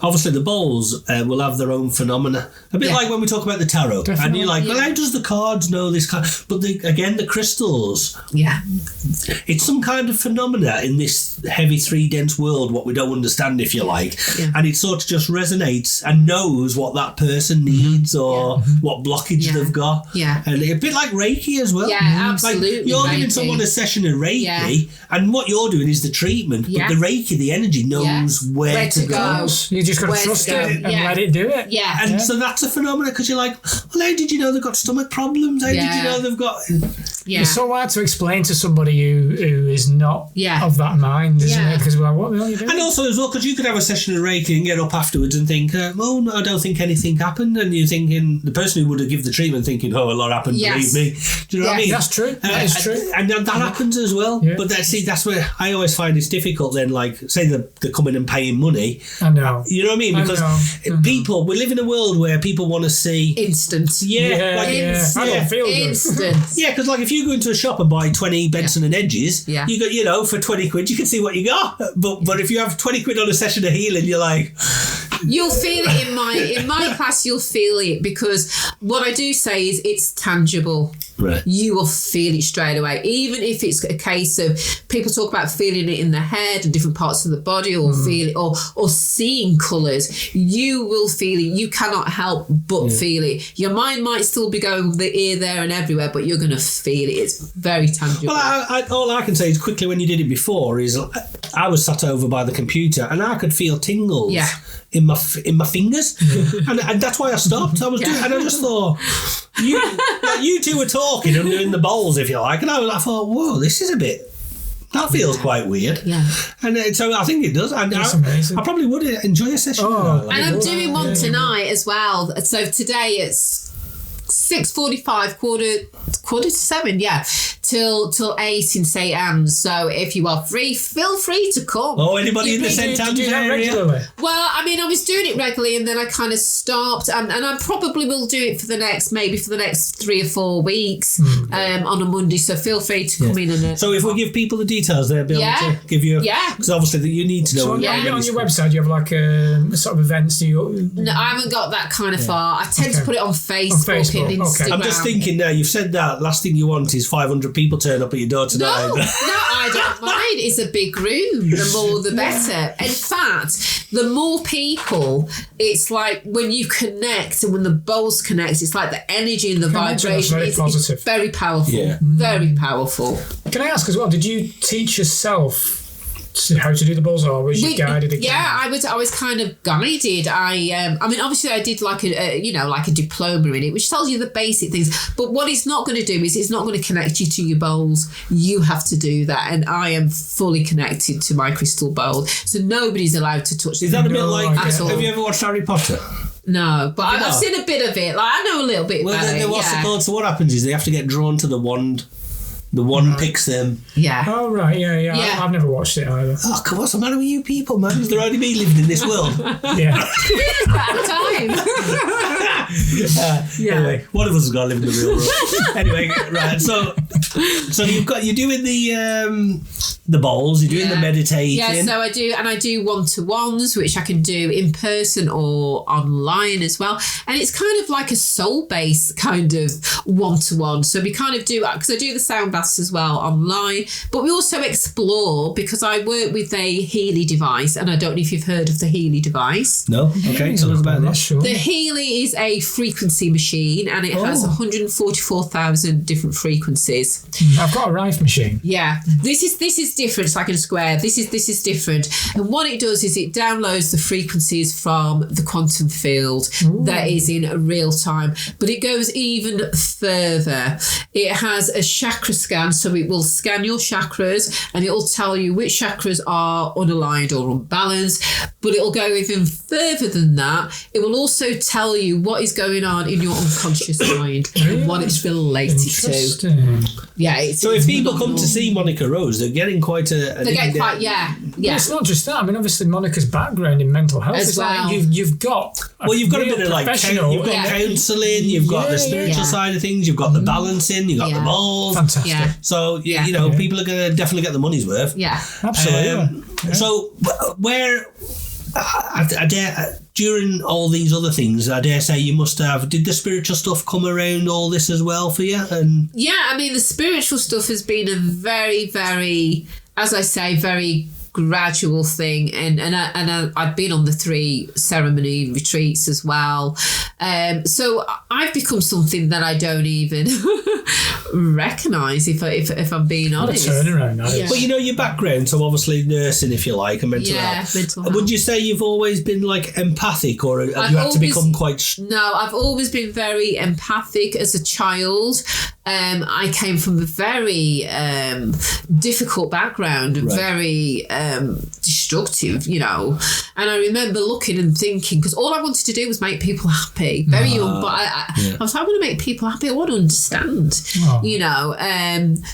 Obviously the bowls will have their own phenomena, a bit like when we talk about the tarot. Definitely. And you're like, well, how does the cards know this kind? But the crystals, it's some kind of phenomena in this heavy 3 dense world, what we don't understand, if you like, and it sort of just resonates and knows what that person needs or what blockage they've got. And a bit like Reiki as well. Absolutely. Like you're giving someone a session of Reiki, and what you're doing is the treatment, but the Reiki, the energy knows where to go. You just got to trust it and let it do it. And so that's a phenomenon, because you're like, well, how did you know they've got stomach problems? How did you know they've got... It's so hard to explain to somebody who is not of that mind, isn't it? Because we're like, what the hell are you doing? And also as well, because you could have a session of Reiki and get up afterwards and think, oh, no, I don't think anything happened. And you're thinking, the person who would have given the treatment thinking, oh, a lot happened, believe me. Do you know what I mean? That's true. That is true. And that happens as well. But that's where I always find it's difficult then, like, say they're coming and paying money. I know. You know what I mean? Because people, we live in a world where people want to see... Instant. I don't feel good. Instant. Because like if you go into a shop and buy 20 Benson and Edges, you got, you know, for 20 quid, you can see what you got. But if you have 20 quid on a session of healing, you're like... You'll feel it in my class, you'll feel it, because what I do say is it's tangible. Right. You will feel it straight away. Even if it's a case of people talk about feeling it in the head and different parts of the body, or feel it, or seeing colours, you will feel it. You cannot help but feel it. Your mind might still be going the here, there and everywhere, but you're going to feel it. It's very tangible. Well, all I can say is quickly, when you did it before, is I was sat over by the computer and I could feel tingles. In my fingers, and that's why I stopped. I was doing, and I just thought, you two were talking and doing the bowls, if you like, and I thought, whoa, this is a bit. That feels quite weird. And so I think it does. And I probably would enjoy a session. And I'm doing one tonight as well. So today it's 6:45, 7:45, yeah, till 8 in St Anne's. So if you are free, feel free to come. Oh, anybody in the St Anne's area? Regularly? Well, I mean, I was doing it regularly, and then I kind of stopped, and I probably will do it for the next 3 or 4 weeks on a Monday. So feel free to come in and. So if we give people the details, they'll be able to give you. Because obviously you need to know. So on your website, you have like a sort of events. Do you? No, I haven't got that kind of far. I tend to put it on Facebook and Instagram. Okay. I'm just thinking now. You've said that. Last thing you want is 500 people turn up at your door tonight. No, I don't mind. It's a big room. The more, the better. In fact, the more people, it's like when you connect and when the bowls connect, it's like the energy and the vibration. Very positive. It's very powerful. Yeah. Very powerful. Can I ask as well? Did you teach yourself how to do the bowls, or was you guided again? Yeah, I was kind of guided. I mean, obviously I did like a diploma in it, which tells you the basic things. But what it's not going to do is it's not going to connect you to your bowls. You have to do that, and I am fully connected to my crystal bowl, so nobody's allowed to touch. Is that a bit like? At all. Have you ever watched Harry Potter? No, but I've seen a bit of it. Like I know a little bit about it. What's it called? So what happens is they have to get drawn to the wand. The one picks them. Yeah. Oh, right. Yeah. I've never watched it either. Oh, come on, what's the matter with you people, man? Is there only me living in this world? Yeah. Time. Anyway, one of us has got to live in the real world. Anyway, right. So you're doing the bowls, you're doing the meditating. Yeah, so I do one-to-ones, which I can do in person or online as well. And it's kind of like a soul-based kind of one-to-one. So we kind of do, because I do the sound baths as well online, but we also explore, because I work with a Healy device, and I don't know if you've heard of the Healy device. No? Okay, tell us about that. Sure. The Healy is a frequency machine, and it has 144,000 different frequencies. I've got a Rife machine. Yeah, this is different. It's like in a square. This is different, and what it does is it downloads the frequencies from the quantum field that is in real time. But it goes even further. It has a chakra scan, so it will scan your chakras, and it will tell you which chakras are unaligned or unbalanced. But it will go even further than that. It will also tell you what is going on in your unconscious mind and what it's related to. Yeah. So if people come to see Monica Rose, they're getting quite a... They get quite, yeah. It's not just that. I mean, obviously, Monica's background in mental health as is well. Like you've got... You've got a bit of like... You've got counselling, you've got the spiritual side of things, you've got the balancing, you've got the bowls. Fantastic. Yeah. So, you know, people are going to definitely get the money's worth. Yeah. Absolutely. So, where... I dare, during all these other things, I dare say you must have... Did the spiritual stuff come around all this as well for you? And yeah, I mean, the spiritual stuff has been a very, very, as I say, very gradual thing, and I've been on the 3 ceremony retreats as well, so I've become something that I don't even recognise if I'm being honest. What a turnaround that is. But you know your background, so obviously nursing, if you like, and mental health. Mental health. Would you say you've always been like empathic, or have you had to become quite... No, I've always been very empathic as a child. I came from a very difficult background, very destructive, you know. And I remember looking and thinking, because all I wanted to do was make people happy. Very young, but I was like, I want to make people happy. I want to understand, you know.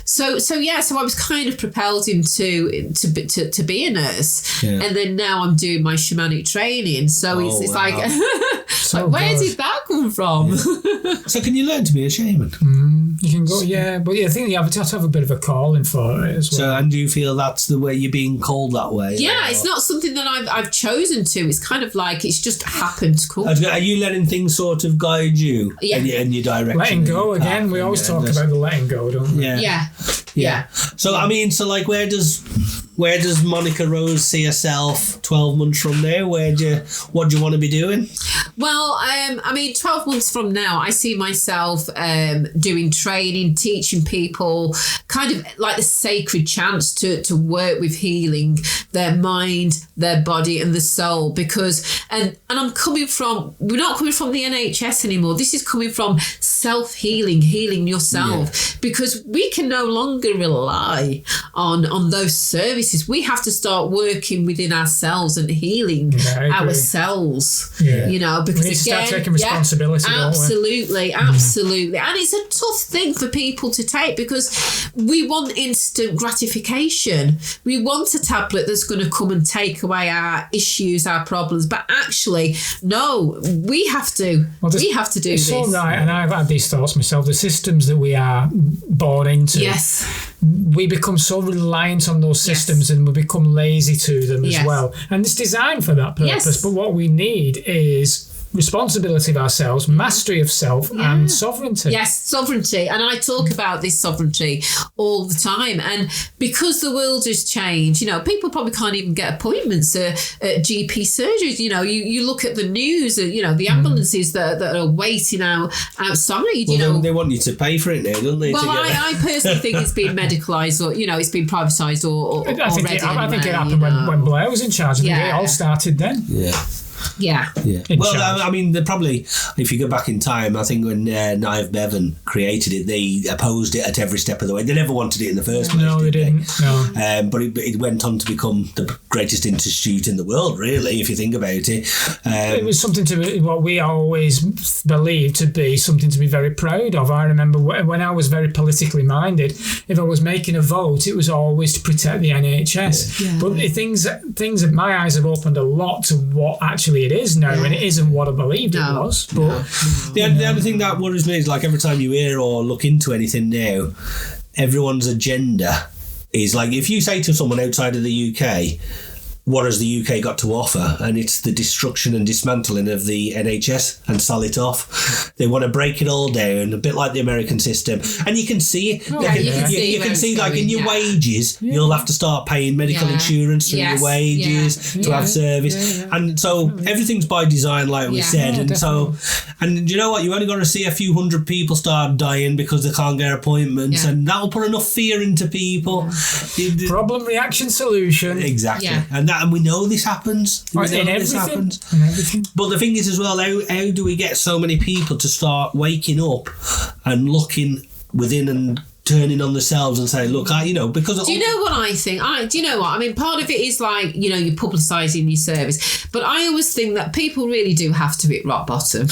So I was kind of propelled into to be a nurse, and then now I'm doing my shamanic training. So it's like, so like, where did that come from? So can you learn to be a shaman? You can go, but I think you have to have a bit of a calling for it as well. So, and do you feel that's the way you're being called that way? Yeah, it's not something that I've chosen to. It's kind of like it's just happened to come. Are you letting things sort of guide you in your direction? Letting go again. We always talk about the letting go, don't we? Yeah. So I mean, so like, where does Monica Rose see herself 12 months from now? What do you want to be doing? Well, I mean, 12 months from now, I see myself doing training, teaching people, kind of like the sacred chance to work with healing their mind, their body, and the soul. Because, and we're not coming from the NHS anymore. This is coming from self-healing, healing yourself. Because we can no longer going to rely on those services. We have to start working within ourselves and healing ourselves. Yeah. You know, because we need to start taking responsibility. Absolutely. And it's a tough thing for people to take because we want instant gratification. We want a tablet that's going to come and take away our issues, our problems. But actually, no, we have to. We have to do this. So right, and I've had these thoughts myself. The systems that we are born into. Yes. We become so reliant on those systems and we become lazy to them as well. And it's designed for that purpose. Yes. But what we need is responsibility of ourselves, mastery of self, and sovereignty. Yes, sovereignty. And I talk about this sovereignty all the time. And because the world has changed, you know, people probably can't even get appointments at GP surgeries. You know, you look at the news, you know, the ambulances that are waiting outside. You know, they want you to pay for it now, don't they? Well, I personally think it's been medicalised, or you know, it's been privatised, or I think it happened when Blair was in charge. I think it all started then. Yeah. Well, I mean, they probably, if you go back in time, I think when Niamh Bevan created it, they opposed it at every step of the way. They never wanted it in the first place. No, they didn't. No. But it went on to become the greatest institute in the world, really, if you think about it. It was something to what we always believed to be something to be very proud of. I remember when I was very politically minded, if I was making a vote, it was always to protect the NHS. Yeah. But things my eyes have opened a lot to what actually it is now, and it isn't what I believed it was. But the other thing that worries me is, like, every time you hear or look into anything now, everyone's agenda is like, if you say to someone outside of the UK, what has the UK got to offer? And it's the destruction and dismantling of the NHS and sell it off. They want to break it all down, a bit like the American system. And you can see it. You can see like in your wages, you'll have to start paying medical insurance through your wages to have service. And so everything's by design, like we said. And so, and you know what? You only got to see a few hundred people start dying because they can't get appointments, and that'll put enough fear into people. Problem, reaction, solution. Exactly. And we know this happens. In everything. But the thing is as well, how do we get so many people to start waking up and looking within and turning on themselves and saying, look, because... Do you know what I think? Do you know what? I mean, part of it is like, you know, you're publicising your service. But I always think that people really do have to hit rock bottom.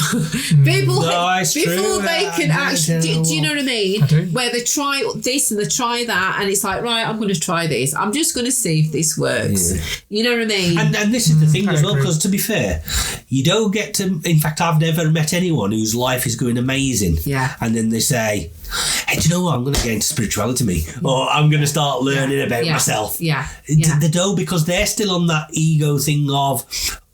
People, before they can actually... Do you know what I mean? I do. Where they try this and they try that, and it's like, right, I'm going to try this. I'm just going to see if this works. Yeah. You know what I mean? And this is the thing as well, because to be fair, you don't get to... In fact, I've never met anyone whose life is going amazing. Yeah. And then they say... Hey, do you know what? I'm going to get into spirituality, or I'm going to start learning about myself. They don't, because they're still on that ego thing of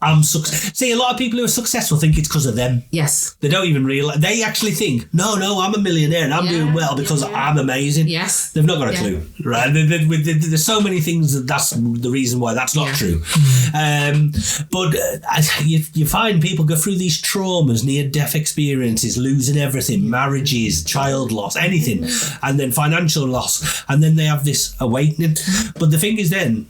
I'm successful. See, a lot of people who are successful think it's because of them. Yes. They don't even realise. They actually think, no, I'm a millionaire and I'm doing well because I'm amazing. Yes. They've not got a clue, right? There's so many things that's the reason why that's not true. But you find people go through these traumas, near-death experiences, losing everything, marriages, child loss, anything, and then financial loss, and then they have this awakening. But the thing is then,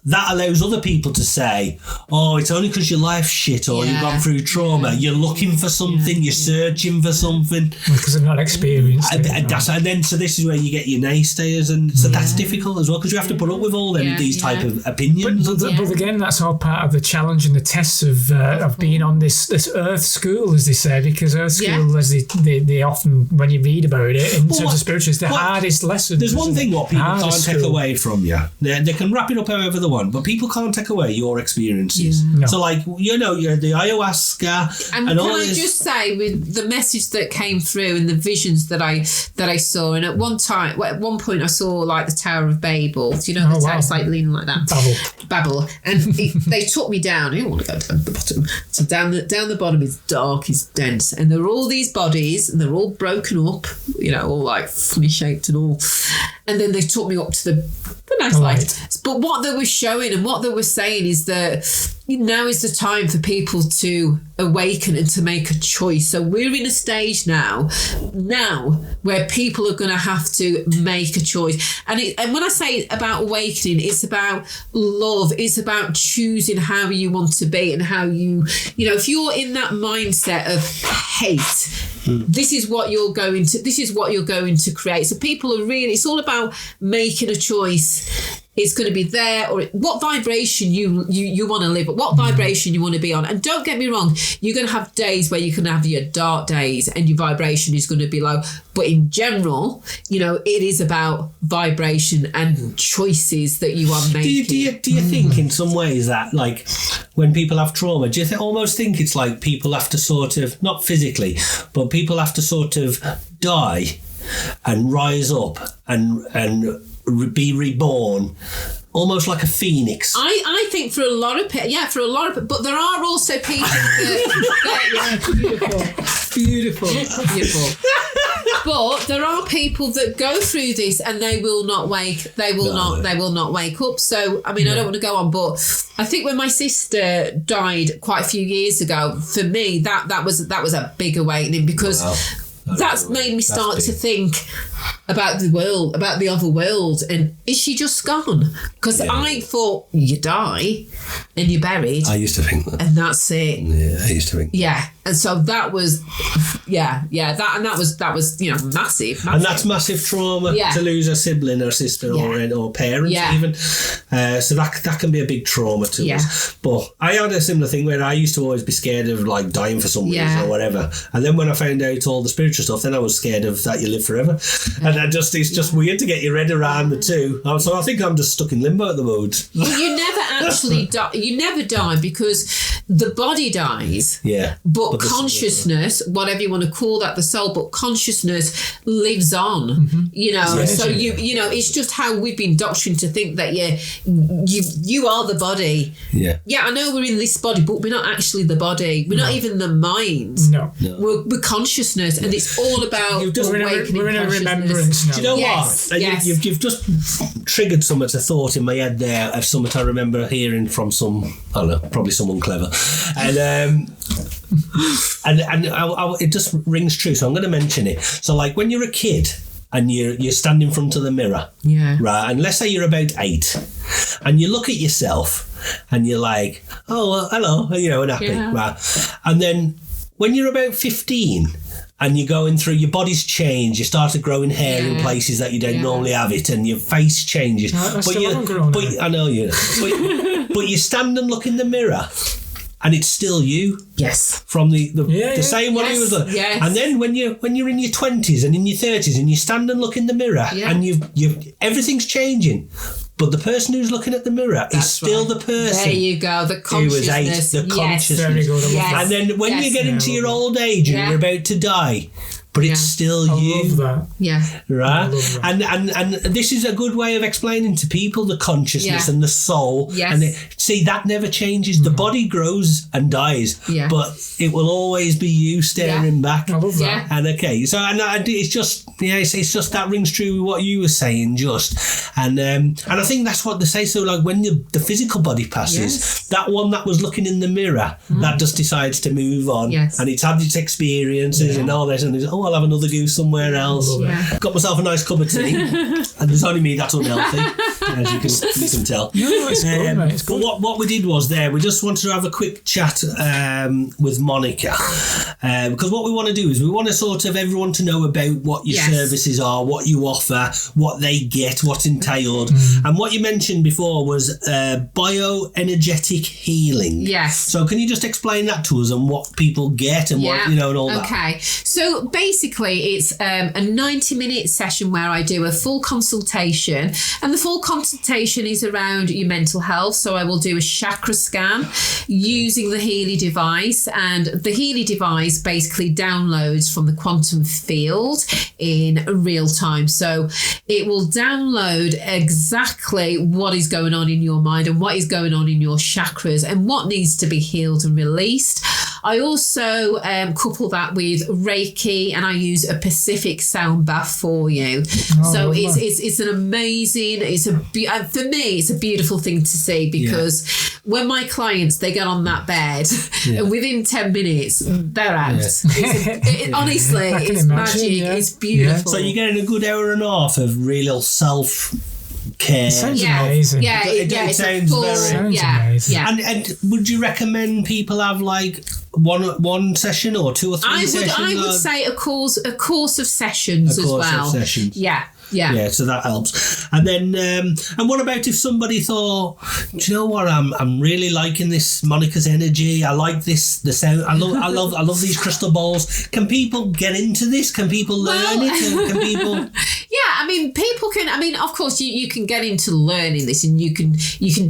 that allows other people to say, oh, it's only because your life's shit, or you've gone through trauma. You're looking for something, you're searching for something. Because I've not experienced it. And then, so this is where you get your naysayers, and so that's difficult as well, because you have to put up with all these type of opinions. But again, that's all part of the challenge and the tests of being on this Earth School, as they say, because Earth School, as they often, when you read about it, in terms of spiritual, it's the hardest lesson. There's one thing what people can't take away from you. They can wrap it up however they want, but people can't take away your experiences. No. So, like, you know, you're the ayahuasca, and can I just say, with the message that came through and the visions that I saw, and at one point I saw like the Tower of Babel. Do you know the tower? It's like leaning like that. Babel, and they took me down. I don't want to go down the bottom. So down the bottom is dark, is dense, and there are all these bodies, and they're all broken up. You know, all like funny shaped and all. And then they took me up to the nice light. But what they were showing showing, and what they were saying is that now is the time for people to awaken and to make a choice. So we're in a stage now where people are going to have to make a choice. And when I say about awakening, it's about love. It's about choosing how you want to be and how if you're in that mindset of hate, this is what you're going to create. So people are really, it's all about making a choice. It's going to be there, or what vibration you want to live at, what vibration you want to be on. And don't get me wrong, you're going to have days where you can have your dark days and your vibration is going to be low. But in general, it is about vibration and choices that you are making. Do you think in some ways that, like, when people have trauma, do you almost think it's like people have to sort of, not physically, but people have to sort of die and rise up and be reborn, almost like a phoenix? I think for a lot of people, but there are also people that beautiful. But there are people that go through this and they will not wake up. So I mean, I don't want to go on, but I think when my sister died quite a few years ago, for me that was a big awakening, because that's made me start to think about the world, about the other world, and is she just gone? Because I thought you die and you're buried. I used to think that, and that's it. Yeah, I used to think. Yeah, and so that was, that was massive. And that's massive trauma to lose a sibling or sister or parents even. So that can be a big trauma to us. But I had a similar thing where I used to always be scared of like dying for some reason or whatever. And then when I found out all the spiritual stuff, then I was scared of that you live forever. And it's just weird to get your head around the two. So I think I'm just stuck in limbo at the moment. Well, you never actually die. You never die because the body dies. Yeah. But consciousness, whatever you want to call that, the soul, but consciousness lives on. So it's just how we've been doctrined to think that you are the body. Yeah. Yeah, I know we're in this body, but we're not actually the body. We're not even the mind. No. We're consciousness, and it's all about awakening. We're in a remembrance now. Do you know what? Yes. You've just triggered something, a thought in my head there of something I remember hearing from probably someone clever, and it just rings true. So I'm going to mention it. So like when you're a kid and you stand in front of the mirror, right? And let's say you're about 8, and you look at yourself and you're like, oh, well, hello, and happy, right? And then when you're about 15. And you're going through, your body's changed, you started growing hair in places that you don't normally have it, and your face changes. I know you. But you stand and look in the mirror, and it's still you. Yes. From the same one you was like. Yes. And then when you're in your 20s and in your 30s, and you stand and look in the mirror, and you everything's changing. But the person who's looking at the mirror is still the person. There you go, the consciousness. Who was 8, the consciousness. Very good. Yes. And then when you get into your old age and you're about to die, but it's still you. I love that. Yeah. Right? I love that. And this is a good way of explaining to people the consciousness and the soul. Yes. And see, that never changes. The body grows and dies, but it will always be you staring back. I love that. Yeah. And it's just, it's just that rings true with what you were saying just. And I think that's what they say. So like when the physical body passes, that one that was looking in the mirror, that just decides to move on. Yes. And it's had its experiences and all this, and it's, I'll have another go somewhere else. Yeah. Got myself a nice cup of tea, and there's only me that's unhealthy, as you can tell. No, it's good, mate. It's good. But what we did was we just wanted to have a quick chat with Monica, because what we want to do is we want to sort of everyone to know about what your services are, what you offer, what they get, what's entailed, and what you mentioned before was bioenergetic healing. Yes. So can you just explain that to us and what people get and what and all that? Okay. So basically, it's a 90-minute session where I do a full consultation, and the full consultation is around your mental health. So I will do a chakra scan using the Healy device, and the Healy device basically downloads from the quantum field in real time. So it will download exactly what is going on in your mind and what is going on in your chakras and what needs to be healed and released. I also couple that with Reiki, and I use a Pacific sound bath for you. So it's an amazing, for me, it's a beautiful thing to see, because when my clients, they get on that bed and within 10 minutes they're out. Honestly, it's magic. It's beautiful. So you're getting a good hour and a half of real self-care. Sounds amazing. It sounds amazing. And would you recommend people have like one session or 2 or 3 sessions? I would say a course of sessions as well. Yeah, so that helps. And then, and what about if somebody thought, do you know what? I'm really liking this Monica's energy. I like the sound. I love these crystal balls. Can people get into this? Can people learn it? Can people? Yeah, I mean, people can. I mean, of course, you can get into learning this, and you can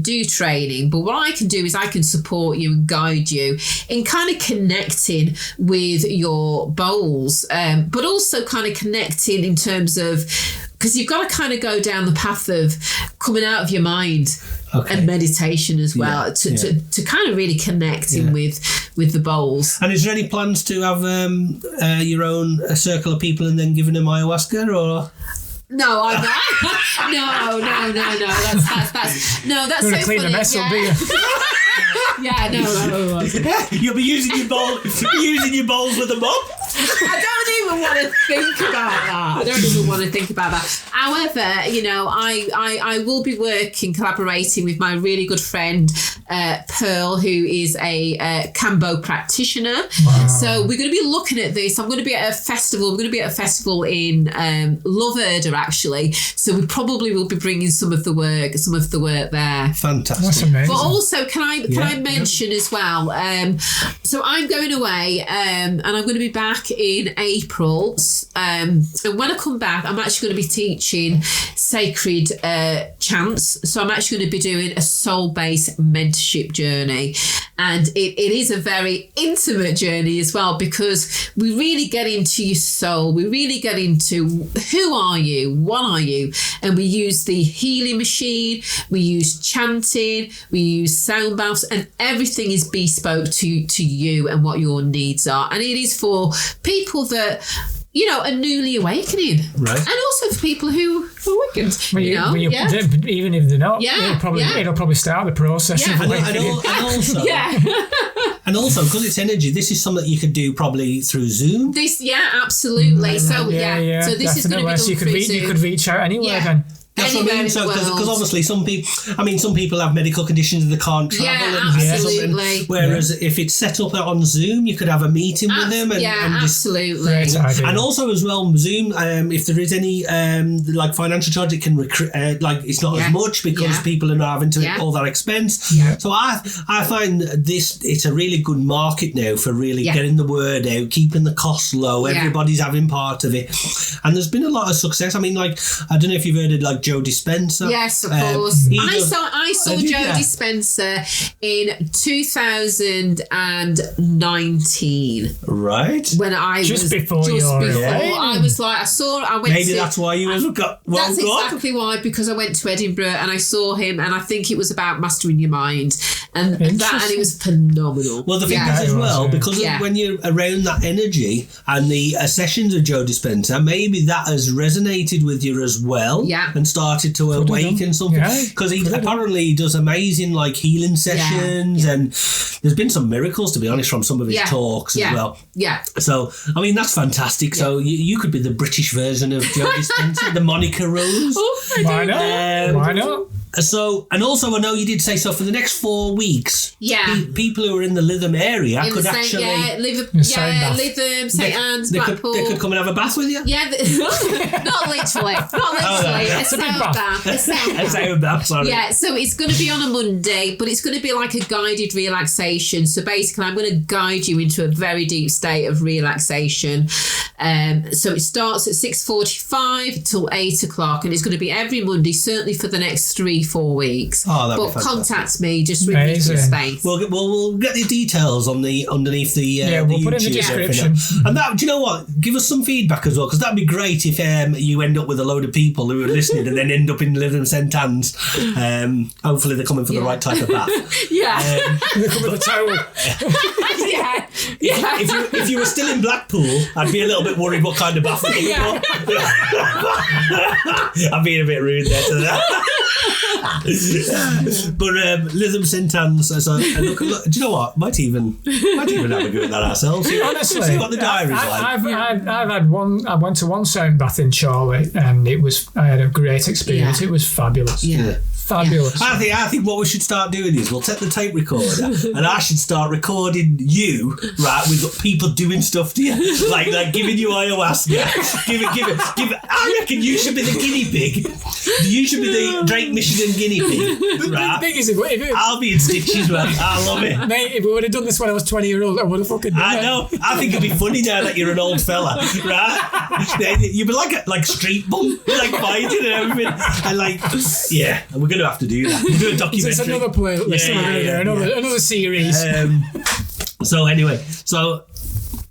do training. But what I can do is I can support you and guide you in kind of connecting with your bowls, but also kind of connecting in terms of, because you've got to kind of go down the path of coming out of your mind and meditation as well, to kind of really connect in with the bowls. And is there any plans to have your own circle of people and then giving them ayahuasca, or? No, I'm not. No. That's so funny. The mess up, do you? Yeah, no. You'll be using your bowls with a mop. I don't even want to think about that. However, I will be collaborating with my really good friend Pearl, who is a Kambo practitioner. Wow. So we're going to be looking at this. I'm going to be at a festival. We're going to be at a festival in Loverda, actually. So we probably will be bringing some of the work there. Fantastic. That's amazing. But also, can I mention as well? So I'm going away, and I'm going to be back in April. And when I come back, I'm actually going to be teaching sacred chants. So I'm actually going to be doing a soul-based mentorship journey. And it is a very intimate journey as well, because we really get into your soul. We really get into who are you? What are you? And we use the healing machine. We use chanting. We use sound baths, and everything is bespoke to you and what your needs are. And it is for people that are newly awakening, right? And also for people who are awakened. Even if they're not, it'll probably start the process of awakening. And also, because it's energy, this is something that you could do probably through Zoom. Absolutely. So this is going to be done through Zoom. You could reach out anywhere then. That's what I mean. So, because obviously some people have medical conditions and they can't travel. Absolutely. Whereas if it's set up on Zoom, you could have a meeting with them. Absolutely. And also as well, Zoom, if there is any like financial charge, it can it's not as much because people are not having to all that expense. Yeah. So I find it's a really good market now for really getting the word out, keeping the costs low. Everybody's having part of it, and there's been a lot of success. I mean, like, I don't know if you've heard of like Joe Dispenza. Yes, of course. I saw Joe Dispenza in 2019. Right. When I just before I was like, I went. Maybe that's why you got. Well, that's exactly why, because I went to Edinburgh and I saw him, and I think it was about mastering your mind, and it was phenomenal. Well, the thing is as well, because when you're around that energy and the sessions of Joe Dispenza, maybe that has resonated with you as well. Yeah. And started to awaken something, because he apparently does amazing like healing sessions, and there's been some miracles, to be honest, from some of his talks as well. So I mean, that's fantastic. So you could be the British version of Joe Dispenza, the Monica Rose. Why not? So, and also I know you did say so for the next 4 weeks. People who are in the Lytham area could actually Lytham, St Anne's, Blackpool. They could come and have a bath with you. Yeah, not literally. A sound bath. Sorry. Yeah, so it's going to be on a Monday, but it's going to be like a guided relaxation. So basically, I'm going to guide you into a very deep state of relaxation. So it starts at 6:45 till 8 o'clock, and it's going to be every Monday, certainly for the next 3-4 weeks. Oh, that'd be but fantastic. contact me, just ring me to the space. We'll get the details on the underneath the we'll the put it in the YouTube description. And that, do you know what? Give us some feedback as well, because that'd be great if you end up with a load of people who are listening and then end up in Lytham St Anne's. Hopefully they're coming for the right type of bath. Yeah. They come with a towel. Yeah. Yeah. If you were still in Blackpool, I'd be a little bit worried what kind of bath they're looking for. I'm being a bit rude there to that. But Lytham St Anne's, so look, do you know what? Might even have a go at that ourselves. Honestly, see what the diary's like. I've had one. I went to one sound bath in Chorley, and I had a great experience. Yeah. It was fabulous. Yeah. Fabulous. I think what we should start doing is we'll take the tape recorder and I should start recording you, right, with people doing stuff to you, like giving you ayahuasca. Give it. I reckon you should be the guinea pig. You should be the Drake Michigan guinea pig, right? The thing is, I'll be in stitches, man. I love it. Mate, if we would have done this when I was 20-year-old, I would have fucking done I know. I think it'd be funny now that you're an old fella, right? You'd be like street bum, like fighting and everything, and yeah. And we're going to have to do that. We'll do a documentary. It's another playlist. Another series. So anyway,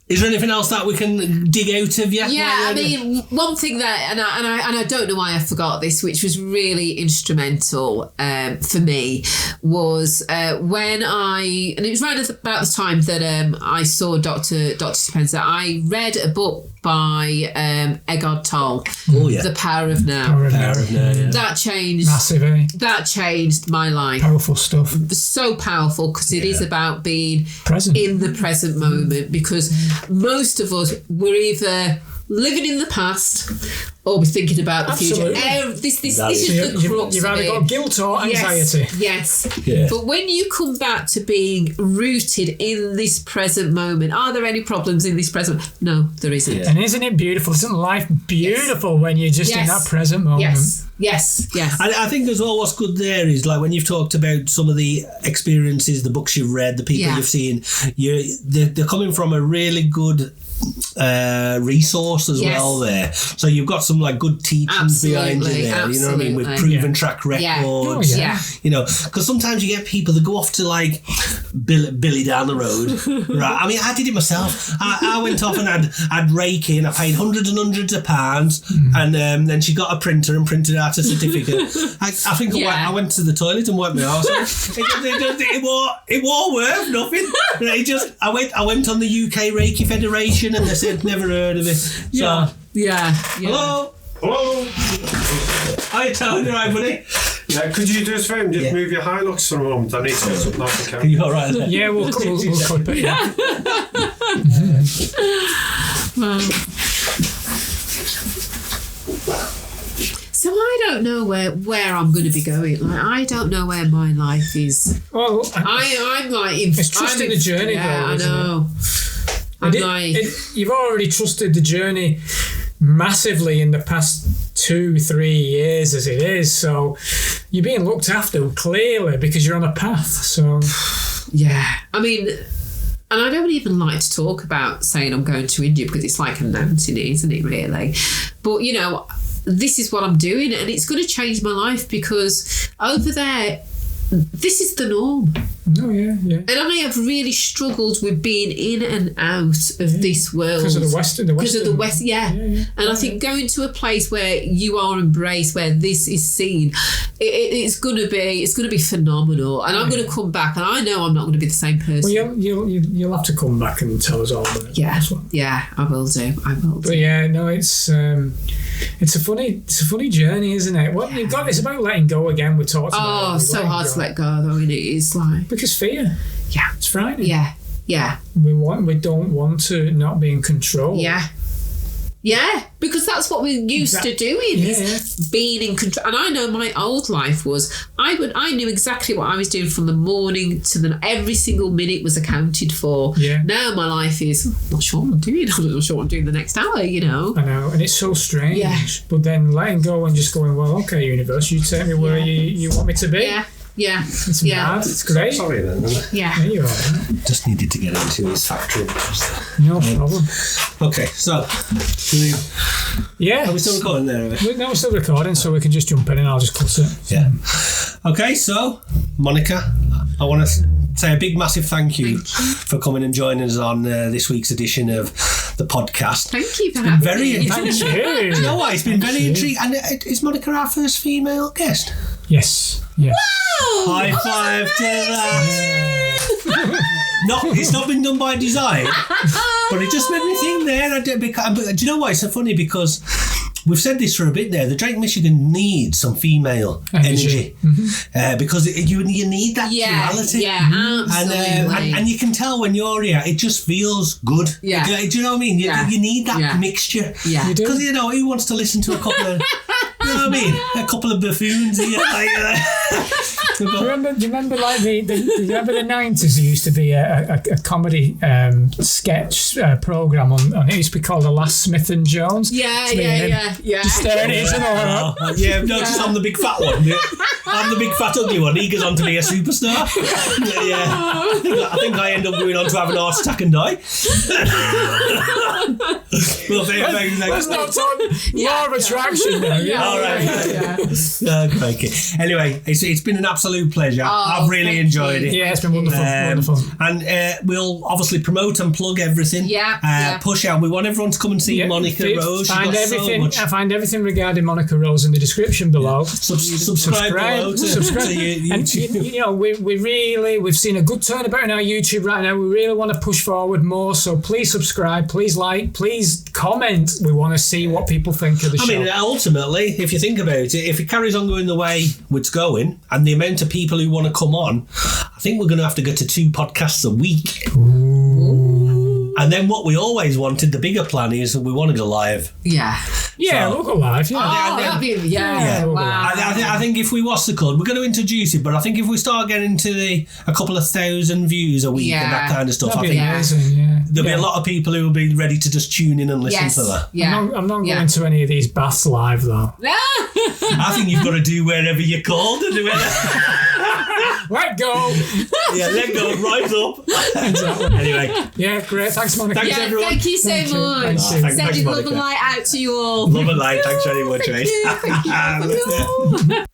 is there anything else that we can dig out of you? Yeah, I mean, one thing that, and I don't know why I forgot this, which was really instrumental for me, was when and it was right about the time that I saw Dr. Dispenza. I read a book by Eckhart Tolle, The Power of Now. That changed massive, eh? That changed my life. Powerful stuff. So powerful, because it is about being present in the present moment, because most of us were either living in the past or we're thinking about the future. This is the crux. You've either got guilt or anxiety. Yes. Yeah. But when you come back to being rooted in this present moment, are there any problems in this present? No, there isn't. Yeah. And isn't it beautiful? Isn't life beautiful when you're just in that present moment? Yes. I think as well, what's good there is like when you've talked about some of the experiences, the books you've read, the people you've seen, they're coming from a really good resource as well there. So you've got some good teachings behind you there. You know what I mean? With proven track records. You know, because sometimes you get people that go off to Billy down the road. Right. I mean, I did it myself. I went off and I'd rake in. I paid hundreds and hundreds of pounds, and then she got a printer and printed out a certificate. I think I went to the toilet and wiped my arse. It wore worth nothing. I went on the UK Reiki Federation and they said never heard of it. So, Hello. Hiya, Tony. Right, buddy. Yeah, could you do us a favour and just move your Hilux for a moment? I need to get something off the camera. Are you all right there? Yeah, we'll clip it. Yeah. So I don't know where I'm going to be going. I don't know where my life is. Well, I'm it's trusting the journey, yeah, though. I know. You've already trusted the journey massively in the past 2-3 years as it is, so you're being looked after clearly because you're on a path. So I mean, and I don't even like to talk about saying I'm going to India because it's like announcing it, isn't it, really? But this is what I'm doing, and it's going to change my life because over there, this is the norm. Oh, yeah. And I have really struggled with being in and out of this world. Because of the West. Because of the West, And I think going to a place where you are embraced, where this is seen, it's going to be phenomenal. And I'm going to come back, and I know I'm not going to be the same person. Well, you'll have to come back and tell us all about it. Yeah, I will do. But no, it's a funny journey, isn't it? What you've got, it's about letting go again. We talked about. Oh, so hard to let go, though. It is because fear. Yeah, it's frightening. Yeah. We don't want to not be in control. Yeah, because that's what we're used to doing, is being in control. And I know my old life was, I knew exactly what I was doing from the morning to every single minute was accounted for. Yeah. Now my life is, I'm not sure what I'm doing. I'm not sure what I'm doing the next hour, I know, and it's so strange. Yeah. But then letting go and just going, well, okay, universe, you take me where you want me to be. Yeah. It's mad. It's great. Sorry then. Yeah. You're all right. Just needed to get into his factory. No problem. Okay, so are we still recording there? No, we're still recording, so we can just jump in and I'll just cut it. Yeah. Okay, so Monica, I want to say a big, massive thank you for coming and joining us on this week's edition of the podcast. Thank you for having me. Thank you. You know what? It's been very intriguing. And is Monica our first female guest? Yes. Yes. Wow! High five to that. It's not been done by design, but it just made me think there. Do you know why? It's so funny because we've said this for a bit there. The Drake Michigan needs some female energy because you need that duality. Yeah, absolutely. And you can tell when you're here, it just feels good. Yeah. Do you know what I mean? You need that mixture. Yeah. Because, who wants to listen to a couple of... You know what I mean? A couple of buffoons here. Do you remember like the 90s? There used to be a comedy sketch program on it used to be called The Last Smith and Jones. Yeah. Just staring at each other. Yeah, I've noticed I'm the big fat one. I'm the big fat ugly one. He goes on to be a superstar. Yeah. I think I end up going on to have an heart attack and die. Well, let's not talk law of attraction now. All right. Okay. Anyway, it's been an absolute pleasure. I've really enjoyed it. Yeah, it's been wonderful. Wonderful. And we'll obviously promote and plug everything. Push out. We want everyone to come and see Monica Rose. I find everything regarding Monica Rose in the description below. Subscribe below to YouTube. We've seen a good turnabout in our YouTube right now. We really want to push forward more. So please subscribe, please like, please comment. We want to see what people think of the show. I mean, ultimately, if you think about it, if it carries on going the way it's going, and the amount of people who want to come on, I think we're going to have to get to 2 podcasts a week. Ooh. And then what we always wanted, the bigger plan is we want to go live. Yeah. Yeah, we'll go live. Yeah. That'd be, wow. I think if we was the code, we're going to introduce it, but I think if we start getting to a couple of thousand views a week and that kind of stuff, I think there'll be a lot of people who will be ready to just tune in and listen to that. Yeah. I'm not going to any of these baths live though. I think you've got to do wherever you're called and do it. Let go. Yeah, let go. Rise up. Exactly. Anyway. Yeah, great. Thanks, Monica. Thanks, everyone. Thank you so much. Thanks, Sending love Monica. and light out to you all. Love and light. Thanks very much, mate. Thank you.